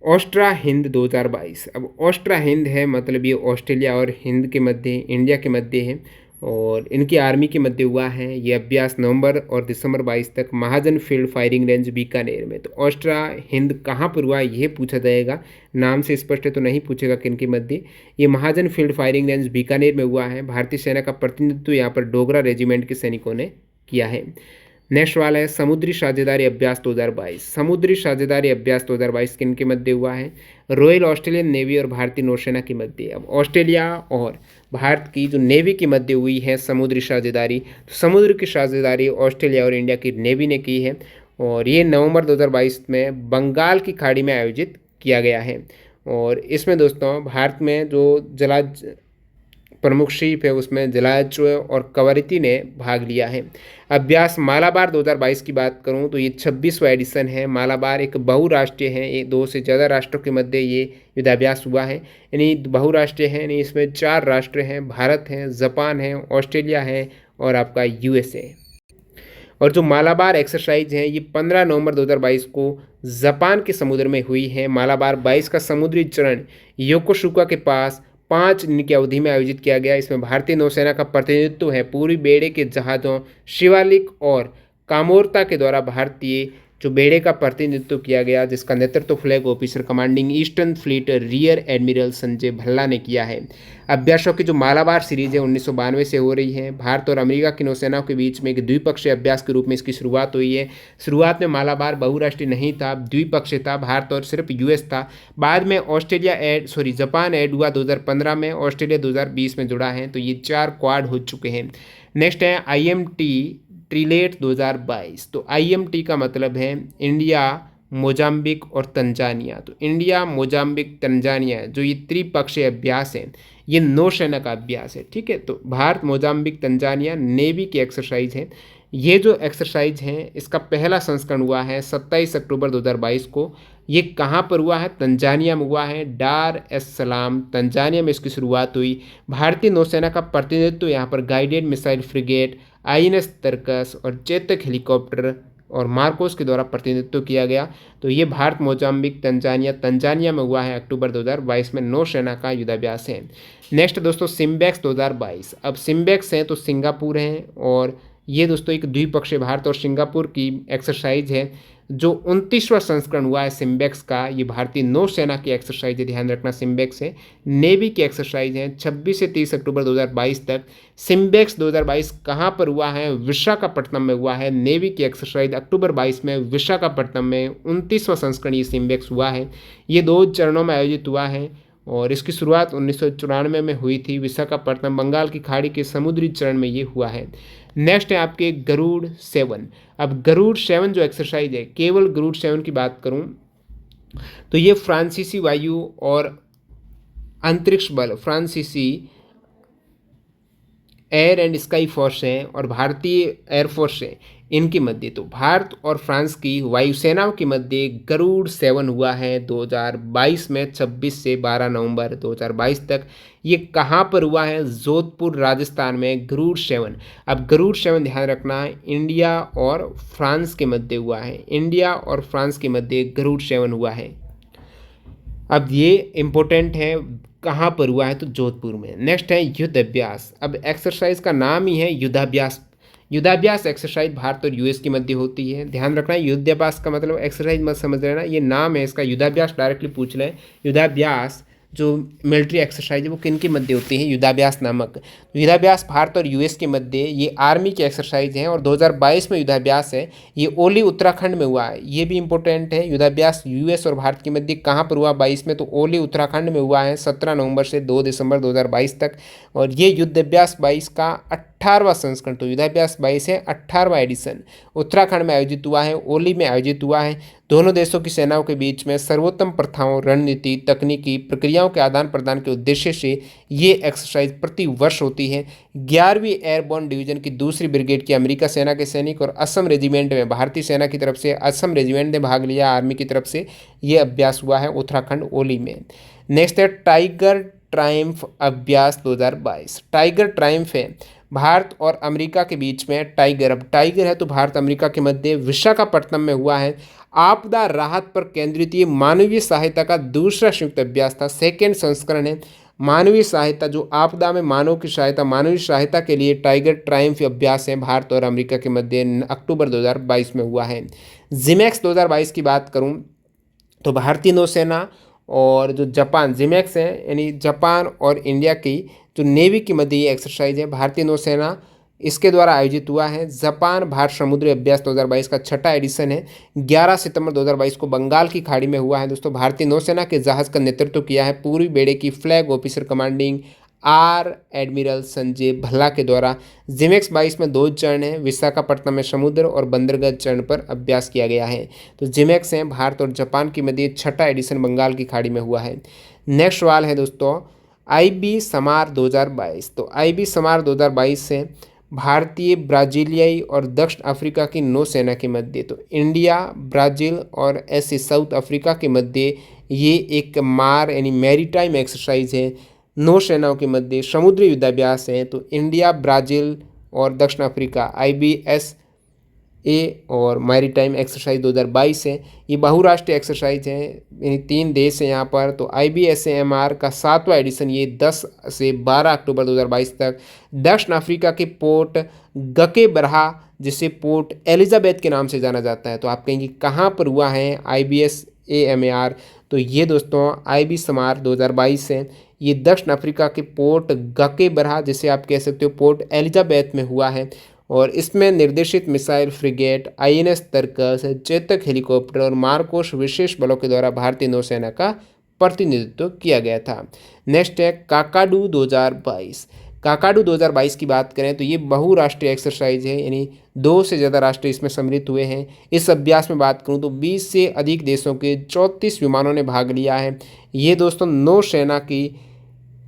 ऑस्ट्रा हिंद 2022। अब ऑस्ट्रा हिंद है मतलब ये ऑस्ट्रेलिया और हिंद के मध्य, इंडिया के मध्य है और इनकी आर्मी के मध्य हुआ है। ये अभ्यास नवंबर और दिसंबर 22 तक महाजन फील्ड फायरिंग रेंज बीकानेर में। तो ऑस्ट्रा हिंद कहाँ पर हुआ ये पूछा जाएगा, नाम से स्पष्ट है तो नहीं पूछेगा किन के मध्य। ये महाजन फील्ड फायरिंग रेंज बीकानेर में हुआ है। भारतीय सेना का प्रतिनिधित्व यहाँ पर डोगरा रेजिमेंट के सैनिकों ने किया है। नेक्स्ट वाला है समुद्री साझेदारी अभ्यास 2022। समुद्री साझेदारी अभ्यास 2022 किन के मध्य हुआ है, रॉयल ऑस्ट्रेलियन नेवी और भारतीय नौसेना के मध्य। अब ऑस्ट्रेलिया और भारत की जो नेवी के मध्य हुई है समुद्री साझेदारी, तो समुद्र की साझेदारी ऑस्ट्रेलिया और इंडिया की नेवी ने की है और ये नवंबर 2022 में बंगाल की खाड़ी में आयोजित किया गया है। और इसमें दोस्तों भारत में जो जलाज प्रमुख शिप है उसमें जलाश्व और कवरती ने भाग लिया है। अभ्यास मालाबार 2022 की बात करूं तो ये 26वां एडिशन है। मालाबार एक बहुराष्ट्रीय है, ये 2 से ज़्यादा राष्ट्रों के मध्य ये युद्धाभ्यास हुआ है, यानी बहुराष्ट्रीय है, यानी इसमें 4 राष्ट्र हैं, भारत है, जापान है, ऑस्ट्रेलिया है और आपका यूएसए। और जो मालाबार एक्सरसाइज है ये 15 नवंबर 2022 को जापान के समुद्र में हुई है। मालाबार 22 का समुद्री चरण योकोसुका के पास 5 दिन की अवधि में आयोजित किया गया। इसमें भारतीय नौसेना का प्रतिनिधित्व है पूर्वी बेड़े के जहाज़ों शिवालिक और कामोर्ता के द्वारा भारतीय जो बेड़े का प्रतिनिधित्व किया गया, जिसका नेतृत्व flag officer commanding eastern fleet rear admiral Sanjay Bhalla ने किया है। अभ्यासों की जो मालाबार सीरीज है 1992 से हो रही है। भारत और अमेरिका की नौसेनाओं के बीच में एक द्विपक्षीय अभ्यास के रूप में इसकी शुरुआत हुई है। शुरुआत में मालाबार बहुराष्ट्रीय नहीं था, द्विपक्षीय था, भारत और सिर्फ यूएस था। बाद में जापान ऐड हुआ 2015 में, ऑस्ट्रेलिया 2020 में जुड़ा है। तो ये 4 क्वाड हो चुके हैं। नेक्स्ट है IMT ट्रिलेट 2022। तो IMT का मतलब है इंडिया, मोजाम्बिक और तंजानिया। तो इंडिया, मोजाम्बिक, तंजानिया जो ये त्रिपक्षीय अभ्यास है ये नौसेना का अभ्यास है, ठीक है। तो भारत, मोजाम्बिक, तंजानिया नेवी की एक्सरसाइज है। ये जो एक्सरसाइज है इसका पहला संस्करण हुआ है 27 अक्टूबर 2022 को। ये कहाँ पर हुआ है, तंजानिया में हुआ है, डार एस सलाम तंजानिया में इसकी शुरुआत हुई। भारतीय नौसेना का प्रतिनिधित्व यहाँ पर गाइडेड मिसाइल फ्रिगेट, INS तरकस और चेतक हेलीकॉप्टर और मार्कोस के द्वारा प्रतिनिधित्व किया गया। तो ये भारत, मोजाम्बिक, तंजानिया में हुआ है अक्टूबर 2022 में नौसेना का युद्धाभ्यास है। नेक्स्ट दोस्तों सिम्बेक्स 2022। अब सिम्बेक्स हैं तो सिंगापुर हैं और ये दोस्तों एक द्विपक्षीय भारत और सिंगापुर की एक्सरसाइज है जो 29वां संस्करण हुआ है सिम्बेक्स का। ये भारतीय नौसेना की एक्सरसाइज है, ध्यान रखना सिम्बेक्स है। नेवी की एक्सरसाइज है 26 से 30 अक्टूबर 2022 तक। सिम्बेक्स 2022 कहाँ पर हुआ है, विशाखापट्टनम में हुआ है। नेवी की एक्सरसाइज अक्टूबर 22 में विशाखापट्टनम में 29वां संस्करण ये सिम्बेक्स हुआ है। ये 2 चरणों में आयोजित हुआ है और इसकी शुरुआत 1994 में हुई थी। विशाखापट्टनम बंगाल की खाड़ी के समुद्री चरण में ये हुआ है। नेक्स्ट है आपके गरुड़ 7। अब गरुड़ 7 जो एक्सरसाइज है, केवल गरुड़ 7 की बात करूं तो ये फ्रांसीसी वायु और अंतरिक्ष बल, फ्रांसीसी एयर एंड स्काई फोर्स हैं और भारतीय एयरफोर्स है इनके मध्य, तो भारत और फ्रांस की वायुसेनाओं के मध्य गरुड़ 7 हुआ है 2022 में, 26 से 12 नवंबर 2022 तक। ये कहाँ पर हुआ है? जोधपुर राजस्थान में गरुड़ 7। अब गरुड़ 7 ध्यान रखना है, इंडिया और फ्रांस के मध्य हुआ है, इंडिया और फ्रांस के मध्य गरुड़ 7 हुआ है। अब ये इम्पोर्टेंट है, कहाँ पर हुआ है? तो जोधपुर में। नेक्स्ट है युद्ध अभ्यास। अब एक्सरसाइज का नाम ही है युद्धाभ्यास। युद्धाभ्यास एक्सरसाइज भारत और यूएस के मध्य होती है। ध्यान रखना है, युद्धाभ्यास का मतलब एक्सरसाइज मत समझ लेना, ये नाम है इसका। युद्धाभ्यास डायरेक्टली पूछ लें, युद्धाभ्यास जो मिलिट्री एक्सरसाइज है वो किन के मध्य होती है? युद्धाभ्यास नामक। युद्धाभ्यास भारत और यूएस के मध्य ये आर्मी की एक्सरसाइज है और 2022 में युद्धाभ्यास है, ये ओली उत्तराखंड में हुआ है। ये भी इंपॉर्टेंट है, युद्धाभ्यास यूएस और भारत के मध्य कहाँ पर हुआ 22 में? तो ओली उत्तराखंड में हुआ है 17 नवंबर से 2 दिसंबर 2022 तक। और ये युद्धाभ्यास 22 का 18वां संस्करण, तो युद्धाभ्यास 22 है 18वां एडिशन, उत्तराखंड में आयोजित हुआ है, ओली में आयोजित हुआ है। दोनों देशों की सेनाओं के बीच में सर्वोत्तम प्रथाओं, रणनीति, तकनीकी प्रक्रियाओं के आदान प्रदान के उद्देश्य से ये एक्सरसाइज प्रति वर्ष होती है। 11वीं एयरबोर्न डिवीजन की 2री ब्रिगेड की अमेरिका सेना के सैनिक और असम रेजिमेंट में भारतीय सेना की तरफ से असम रेजिमेंट ने भाग लिया, आर्मी की तरफ से ये अभ्यास हुआ है उत्तराखंड ओली में। नेक्स्ट है टाइगर ट्रायम्फ अभ्यास 2022। टाइगर ट्रायम्फ है भारत और अमेरिका के बीच में। टाइगर, अब टाइगर है तो भारत अमेरिका के मध्य विशाखापट्टनम में हुआ है। आपदा राहत पर केंद्रित ये मानवीय सहायता का दूसरा संयुक्त अभ्यास था, सेकेंड संस्करण है। मानवीय सहायता, जो आपदा में मानव की सहायता, मानवीय सहायता के लिए टाइगर ट्रायम्फ अभ्यास है भारत और अमेरिका के मध्य, अक्टूबर 2022 में हुआ है। जिमैक्स 2022 की बात करूं तो भारतीय नौसेना और जो जापान, जिमैक्स है यानी जापान और इंडिया की जो नेवी के मध्य ये एक्सरसाइज है, भारतीय नौसेना इसके द्वारा आयोजित हुआ है। जापान भारत समुद्री अभ्यास 2022 का 6ठा एडिशन है, 11 सितंबर 2022 को बंगाल की खाड़ी में हुआ है। दोस्तों, भारतीय नौसेना के जहाज का नेतृत्व किया है पूर्वी बेड़े की flag officer commanding rear admiral Sanjay Bhalla के द्वारा। जिमैक्स 22 में 2 चरण हैं, विशाखापट्टनम में समुद्र और बंदरगाह चरण पर अभ्यास किया गया है। तो जिमैक्स हैं भारत और जापान के मध्य 6ठा एडिशन बंगाल की खाड़ी में हुआ है। नेक्स्ट सवाल है दोस्तों, आईबी समार 2022। तो आईबी समार 2022 से भारतीय, ब्राजीलियाई और दक्षिण अफ्रीका की नौसेना के मध्य, तो इंडिया, ब्राज़ील और ऐसे साउथ अफ्रीका के मध्य ये एक मार यानी मैरीटाइम एक्सरसाइज है। नौसेनाओं के मध्य समुद्री युद्धाभ्यास है, तो इंडिया, ब्राज़ील और दक्षिण अफ्रीका IBSA और मैरीटाइम एक्सरसाइज 2022 है। ये बहुराष्ट्रीय एक्सरसाइज है, यानी 3 देश हैं यहाँ पर। तो IBSAMR का 7वां एडिशन ये 10 से 12 अक्टूबर 2022 तक दक्षिण अफ्रीका के पोर्ट गके बरहा, जिसे पोर्ट एलिजाबेथ के नाम से जाना जाता है। तो आप कहेंगे कहाँ पर हुआ है IBSAMR? तो ये दोस्तों IB समार 2022 है, ये दक्षिण अफ्रीका के पोर्ट गके बरहा, जिसे आप कह सकते हो पोर्ट एलिजाबेथ में हुआ है। और इसमें निर्देशित missile frigate, INS Tarkash, Chetak helicopter और मार्कोस विशेष बलों के द्वारा भारतीय नौसेना का प्रतिनिधित्व किया गया था। नेक्स्ट है काकाडू 2022। काकाडू 2022 की बात करें तो ये बहुराष्ट्रीय एक्सरसाइज है, यानी 2 से ज़्यादा राष्ट्र इसमें सम्मिलित हुए हैं। इस अभ्यास में बात करूं तो 20 से अधिक देशों के 34 विमानों ने भाग लिया है। ये दोस्तों नौसेना की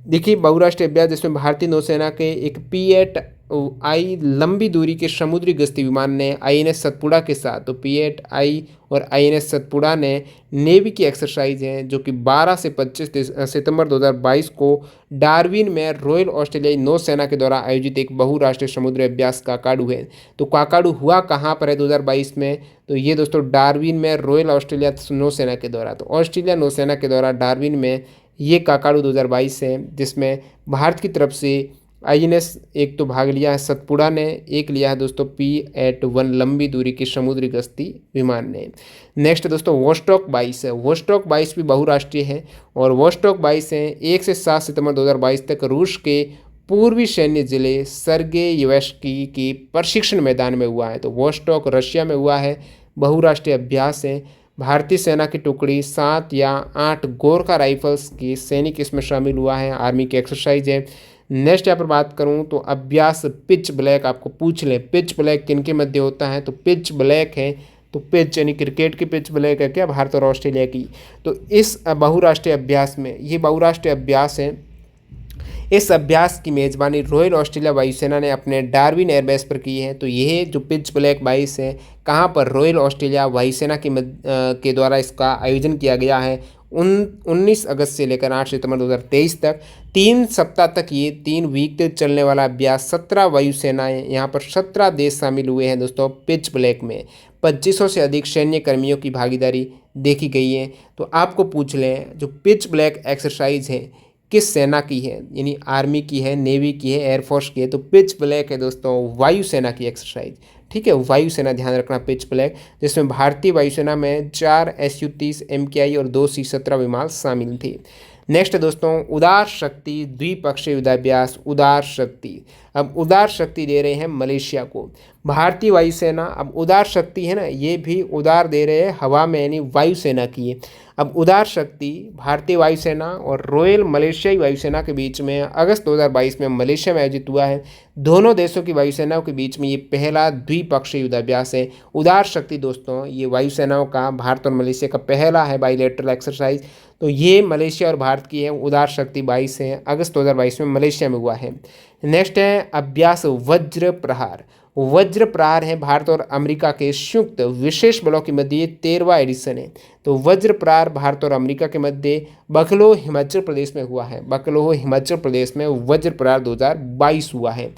देखिए बहुराष्ट्रीय अभ्यास, जिसमें भारतीय नौसेना के एक P-8I लंबी दूरी के समुद्री गश्ती विमान ने INS सतपुड़ा के साथ, तो P-8I और INS सतपुड़ा ने नेवी की एक्सरसाइज है, जो कि 12 से 25 सितंबर 2022 को डार्विन में रॉयल ऑस्ट्रेलियाई नौसेना के द्वारा आयोजित एक बहुराष्ट्रीय समुद्री अभ्यास काकाडू है। तो काकाडू हुआ कहाँ पर है 2022 में? तो ये दोस्तों डार्विन में रॉयल ऑस्ट्रेलिया नौसेना के द्वारा, तो ऑस्ट्रेलिया नौसेना के द्वारा डार्विन में ये काकाडू 2022 है, जिसमें भारत की तरफ से INS एक तो भाग लिया है सतपुड़ा ने, एक लिया है दोस्तों P-8I लंबी दूरी की समुद्री गश्ती विमान ने। नेक्स्ट दोस्तों वोस्टॉक 22 है। वोस्टॉक 22 भी बहुराष्ट्रीय है और वोस्टॉक 22 है 1 से 7 सितंबर 2022 तक रूस के पूर्वी सैन्य जिले सर्गेयेवस्की की प्रशिक्षण मैदान में हुआ है। तो वोस्टॉक रशिया में हुआ है, बहुराष्ट्रीय अभ्यास है। भारतीय सेना की टुकड़ी 7 या 8 गोरखा राइफल्स की सैनिक इसमें शामिल हुआ है, आर्मी की एक्सरसाइज है। नेक्स्ट यहाँ पर बात करूँ तो अभ्यास पिच ब्लैक, आपको पूछ लें पिच ब्लैक किन के मध्य होता है? तो पिच ब्लैक है, तो पिच यानी क्रिकेट की पिच ब्लैक है क्या, भारत और ऑस्ट्रेलिया की। तो इस बहुराष्ट्रीय अभ्यास में, ये बहुराष्ट्रीय अभ्यास है, इस अभ्यास की मेज़बानी रॉयल ऑस्ट्रेलिया वायुसेना ने अपने डार्विन एयरबेस पर की है। तो यह जो पिच ब्लैक 22 है, कहाँ पर, रॉयल ऑस्ट्रेलिया वायुसेना के द्वारा इसका आयोजन किया गया है। 19 अगस्त से लेकर 8 सितंबर 2023 तक 3 सप्ताह तक ये 3 वीक तक चलने वाला अभ्यास 17 वायुसेनाएं, यहाँ पर 17 देश शामिल हुए हैं दोस्तों। पिच ब्लैक में 2500 से अधिक सैन्य कर्मियों की भागीदारी देखी गई है। तो आपको पूछ लें, जो पिच ब्लैक एक्सरसाइज है किस सेना की है, यानी आर्मी की है, नेवी की है, एयरफोर्स की है। तो पिच ब्लैक है दोस्तों वायुसेना की एक्सरसाइज। ठीक है, वायुसेना, ध्यान रखना, पिच ब्लैक, जिसमें भारतीय वायुसेना में 4 SU-30 MKI और 2 C-17 विमान शामिल थे। नेक्स्ट है दोस्तों उदार शक्ति द्विपक्षीय युद्धाभ्यास। उदार शक्ति, अब उदार शक्ति दे रहे हैं मलेशिया को भारतीय वायुसेना। अब उदार शक्ति है ना, ये भी उदार दे रहे हैं हवा में, यानी वायुसेना की है। अब उदार शक्ति भारतीय वायुसेना और रॉयल मलेशियाई वायुसेना के बीच में अगस्त 2022 में मलेशिया में आयोजित हुआ है। दोनों देशों की वायुसेनाओं के बीच में ये पहला द्विपक्षीय युद्धाभ्यास है। उदार शक्ति दोस्तों ये वायुसेनाओं का भारत और मलेशिया का पहला है बाइलेटरल एक्सरसाइज। तो ये मलेशिया और भारत की है। उदार शक्ति 22 है, अगस्त 2022 में मलेशिया में हुआ है। नेक्स्ट है अभ्यास वज्र प्रहार। वज्र प्रहार है भारत और अमेरिका के संयुक्त विशेष बलों के मध्य, ये 13वां एडिशन है। तो वज्र प्रहार भारत और अमेरिका के मध्य बकलो हिमाचल प्रदेश में हुआ है। बकलो हिमाचल प्रदेश में वज्र प्रहार 2022 हुआ है।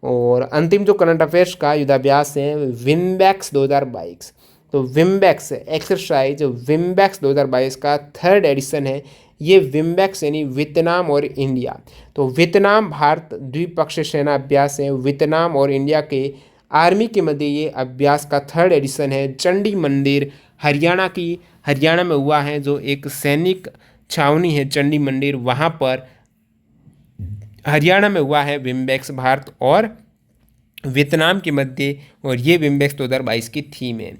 और अंतिम जो करंट अफेयर्स का युद्धाभ्यास है विम्बैक्स 2022। तो विम्बैक्स एक्सरसाइज विम्बैक्स 2022 का 3rd एडिशन है। ये विम्बैक्स यानी वियतनाम और इंडिया। तो वियतनाम भारत द्विपक्षीय सेना अभ्यास है। वियतनाम और इंडिया के आर्मी के मध्य ये अभ्यास का 3rd एडिशन है। चंडी मंदिर हरियाणा में हुआ है, जो एक सैनिक छावनी है चंडी मंदिर, वहाँ पर हरियाणा में हुआ है विम्बैक्स भारत और वियतनाम के मध्य। और ये विम्बैक्स 2022 की थीम है।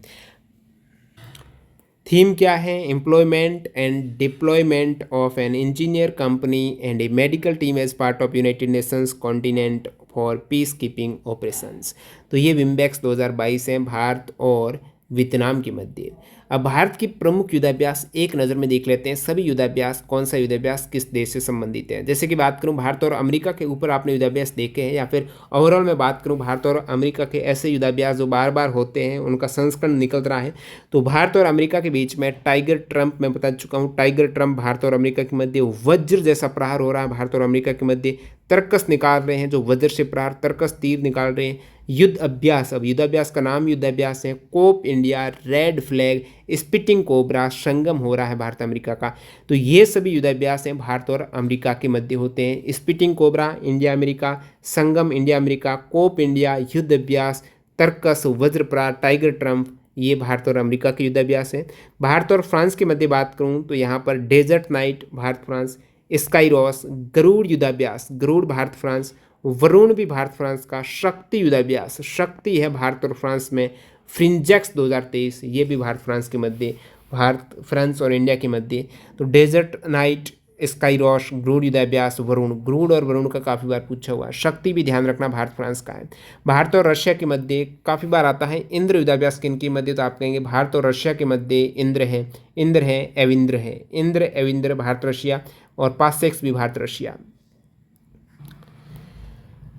थीम क्या है? Employment and deployment of an engineer company and a medical team as part of United Nations continent for peacekeeping operations. तो ये विम्बैक्स 2022 है भारत और वियतनाम के मध्य। अब भारत की प्रमुख युद्धाभ्यास एक नज़र में देख लेते हैं। सभी युद्धाभ्यास, कौन सा युद्धाभ्यास किस देश से संबंधित है। जैसे कि बात करूं भारत और अमेरिका के ऊपर आपने युद्धाभ्यास देखे हैं, या फिर ओवरऑल में बात करूं भारत और अमेरिका के ऐसे युद्धाभ्यास जो बार बार होते हैं, उनका संस्करण निकल रहा है। तो भारत और अमेरिका के बीच में टाइगर ट्रम्प, मैं बता चुका हूँ, टाइगर ट्रम्प भारत और अमेरिका के मध्य वज्र जैसा प्रहार हो रहा है। भारत और अमेरिका के मध्य तर्कस निकाल रहे हैं, जो वज्र से प्रहार, तर्कस तीर निकाल रहे हैं। युद्ध अभ्यास, अब युद्धाभ्यास का नाम युद्ध अभ्यास है। Cope India, red flag, spitting cobra, Sangam हो रहा है भारत अमेरिका का। तो ये सभी युद्धाभ्यास हैं भारत और अमेरिका के मध्य होते हैं। स्पिटिंग कोबरा इंडिया अमेरिका, संगम इंडिया अमेरिका, कोप इंडिया युद्ध अभ्यास, तर्कस, वज्र प्रहार, टाइगर ट्रम्प, ये भारत और अमेरिका के युद्धाभ्यास है। भारत और फ्रांस के मध्य बात करूँ तो यहाँ पर desert knight Bharat France, Skyros, Garuda युद्धाभ्यास, गरुड़ भारत फ्रांस, वरुण भी भारत फ्रांस का, शक्ति युद्धाभ्यास, शक्ति है भारत और फ्रांस में, फ्रिंजेक्स 2023, ये भी भारत फ्रांस के मध्य, भारत फ्रांस और इंडिया के मध्य। तो desert knight, Skyros, Garuda युद्धाभ्यास, वरुण, गरुड़ और वरुण का काफ़ी बार पूछा हुआ है। शक्ति भी ध्यान रखना भारत फ्रांस का है। भारत और रशिया के मध्य काफ़ी बार आता है इंद्र युद्धाभ्यास किन के मध्य, तो आप कहेंगे भारत और रशिया के मध्य इंद्र है, एविंद्र है, इंद्र एविंद्र भारत रशिया, और पासेक्स भी भारत रशिया।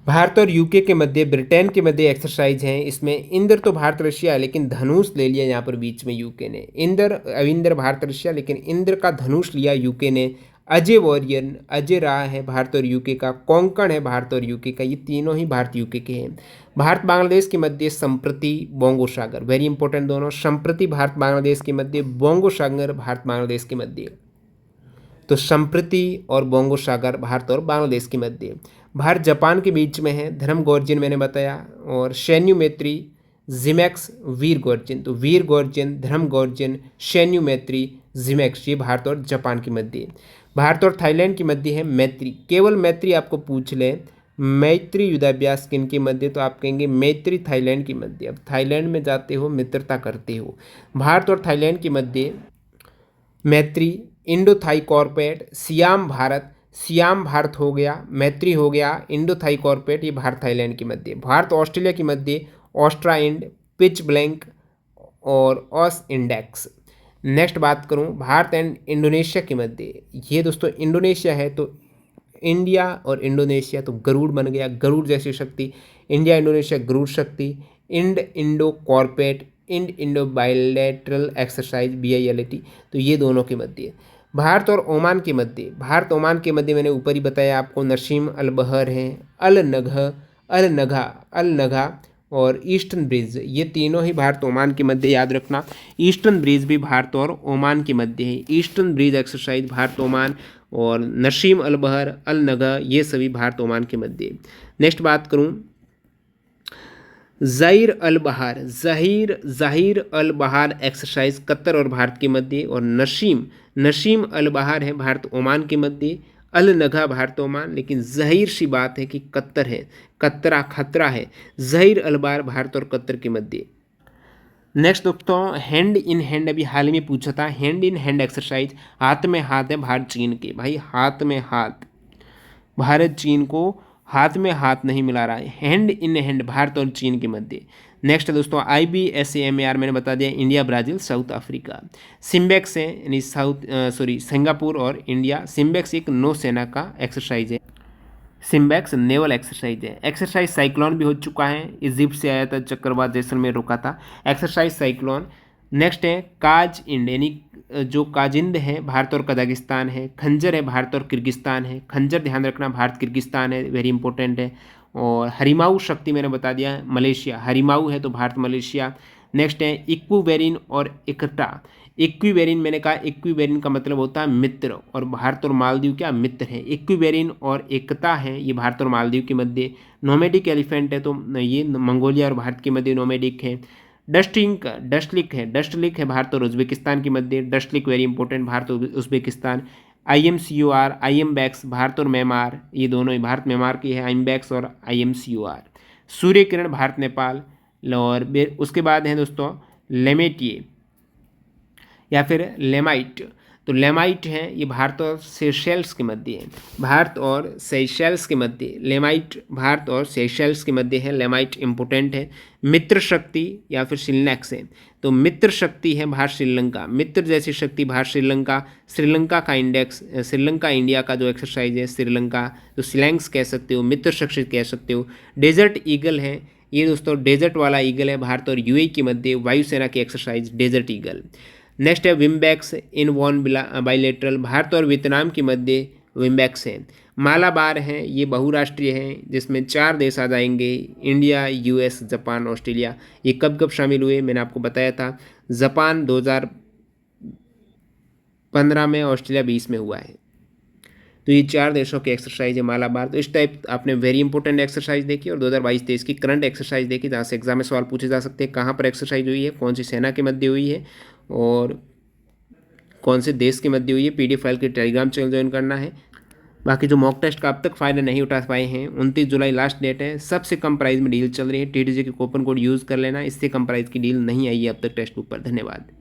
भारत और यूके के मध्य, ब्रिटेन के मध्य एक्सरसाइज है। इसमें इंद्र तो भारत रशिया है, लेकिन धनुष ले लिया यहाँ पर बीच में यूके ने। इंद्र अविंद्र भारत रशिया, लेकिन इंद्र का धनुष लिया यूके ने। अजय वॉरियन, अजय रहा है भारत और यूके का। कोंकण है भारत और यूके का, ये तीनों ही भारत यूके के हैं। भारत बांग्लादेश के मध्य संप्रति बोंगो सागर, वेरी इंपॉर्टेंट दोनों, संप्रति भारत बांग्लादेश के मध्य, बोंगो सागर भारत बांग्लादेश के मध्य। तो संप्रति और बोंगो सागर भारत और बांग्लादेश के मध्य। भारत जापान के बीच में है, धर्म गोर्जिन मैंने बताया, और सैन्यु मैत्री, जिमैक्स, वीर गोर्जिन। तो वीर गोर्जिन, धर्म गोर्जिन, सैन्यु मैत्री, जिमैक्स, ये भारत और जापान के मध्य। भारत और थाईलैंड के मध्य है मैत्री, केवल मैत्री आपको पूछ ले, मैत्री युद्धाभ्यास किन के मध्य, तो आप कहेंगे मैत्री थाईलैंड के मध्य। अब थाईलैंड में जाते हो, मित्रता करते हो। भारत और थाईलैंड के मध्य Maitree, Indo Thai corporate, Siam Bharat हो गया, मैत्री हो गया, इंडो थाई कॉर्पोरेट, ये भारत थाईलैंड के मध्य। भारत ऑस्ट्रेलिया के मध्य ऑस्ट्रा इंड, पिच ब्लैंक और ऑस इंडेक्स। नेक्स्ट बात करूं भारत एंड इंडोनेशिया के मध्य, ये दोस्तों इंडोनेशिया है, तो इंडिया और इंडोनेशिया, तो गरुड़ बन गया, गरुड़ जैसी शक्ति, India Indonesia Garuda Shakti, Ind Indo corporate, Ind Indo bilateral exercise BILAT, तो ये दोनों के मध्य। भारत और ओमान के मध्य, भारत ओमान के मध्य मैंने ऊपर ही बताया आपको, नसीम अल बहर है, अल नगा और ईस्टर्न ब्रिज, ये तीनों ही भारत ओमान के मध्य, याद रखना। ईस्टर्न ब्रिज भी भारत और ओमान के मध्य है, eastern bridge exercise Bharat Oman, और नसीम अल बहर, अल नगा, ये सभी भारत ओमान के मध्य। नेक्स्ट बात करूं, ज़हीर अल बहार एक्सरसाइज कतर और भारत के मध्य, और नसीम अल बहार है भारत ओमान के मध्य, अल नगा भारत ओमान, लेकिन ज़हीर सी बात है कि कतर है, कतरा खतरा है, ज़हीर अल बहार भारत और कतर के मध्य। नेक्स्ट दोस्तों, हैंड इन हैंड, अभी हाल ही में पूछा था, हैंड इन हैंड एक्सरसाइज, हाथ में हाथ है भारत चीन के, भाई हाथ में हाथ, भारत चीन को हाथ में हाथ नहीं मिला रहा है, हैंड इन हैंड भारत और चीन के मध्य। नेक्स्ट है दोस्तों, IBSAMAR, मैंने बता दिया, India Brazil south Africa. SIMBEX है यानी सिंगापुर और इंडिया। सिम्बेक्स एक नौसेना का एक्सरसाइज है, सिम्बेक्स नेवल एक्सरसाइज है। एक्सरसाइज साइक्लोन भी हो चुका है, इजिप्ट से आया था, चक्रवात जैसलमेर रुका था, एक्सरसाइज साइक्लोन। नेक्स्ट है काज इंड, यानी जो काजिंद है भारत और कजाकिस्तान है। खंजर है भारत और किर्गिस्तान है, खंजर ध्यान रखना भारत किर्गिस्तान है, वेरी इंपॉर्टेंट है। और हरिमाऊ शक्ति मैंने बता दिया मलेशिया, हरिमाऊ है तो भारत मलेशिया। नेक्स्ट है इक्विवेरिन और इकटा। इक्विवेरिन मैंने कहा, इक्विवेरिन का मतलब होता है मित्र, और भारत और मालदीव क्या मित्र है। इक्विवेरिन और एकता है, ये भारत और मालदीव के मध्य। नोमेडिक एलिफेंट है तो ये मंगोलिया और भारत के मध्य नोमेडिक है। डस्टलिक है भारत और उज्बेकिस्तान के मध्य, डस्टलिक वेरी इंपॉर्टेंट, भारत और उज्बेकिस्तान। IMCUR, IMBEX भारत और म्यांमार, ये दोनों ही भारत म्यांमार की है, IMBEX और IMCUR। सूर्य किरण भारत नेपाल। और उसके बाद है दोस्तों लेमेटिए या फिर लेमाइट, तो लेमाइट है ये भारत और सेशेल्स के मध्य है, भारत और सेशेल्स के मध्य, लेमाइट भारत और सेशेल्स के मध्य है, लेमाइट इंपोर्टेंट है। मित्र शक्ति या फिर सिलनेक्स है, तो मित्र शक्ति है भारत श्रीलंका, मित्र जैसी शक्ति भारत श्रीलंका। श्रीलंका का इंडेक्स, श्रीलंका इंडिया का जो एक्सरसाइज है श्रीलंका, तो सिलैंक्स कह सकते हो, मित्र शक्ति कह सकते हो। डेजर्ट ईगल है, ये दोस्तों डेजर्ट वाला ईगल है भारत और UAE के मध्य, वायुसेना की एक्सरसाइज डेजर्ट ईगल। नेक्स्ट है VINBAX in one bilateral, Bharat और वियतनाम के मध्य विम्बैक्स है। मालाबार है, ये बहुराष्ट्रीय है जिसमें 4 देश आ जाएंगे, इंडिया, US, जापान, ऑस्ट्रेलिया। ये कब कब शामिल हुए मैंने आपको बताया था, जापान 2015 में, ऑस्ट्रेलिया 20 में हुआ है। तो ये 4 देशों की एक्सरसाइज है मालाबार। तो इस टाइप आपने वेरी इंपॉर्टेंट एक्सरसाइज देखी और 2022-23 की करंट एक्सरसाइज देखी, जहाँ से एग्जाम में सवाल पूछे जा सकते हैं, कहाँ पर एक्सरसाइज हुई है, कौन सी सेना के मध्य हुई है और कौन से देश के मध्य हुई है। PDF फाइल के टेलीग्राम चैनल ज्वाइन करना है। बाकी जो मॉक टेस्ट का अब तक फ़ायदा नहीं उठा पाए हैं, 29 जुलाई लास्ट डेट है, सबसे कम प्राइस में डील चल रही है, TTJ के कूपन कोड यूज़ कर लेना, इससे कम प्राइस की डील नहीं आई है अब तक टेक्स्ट बुक पर। धन्यवाद।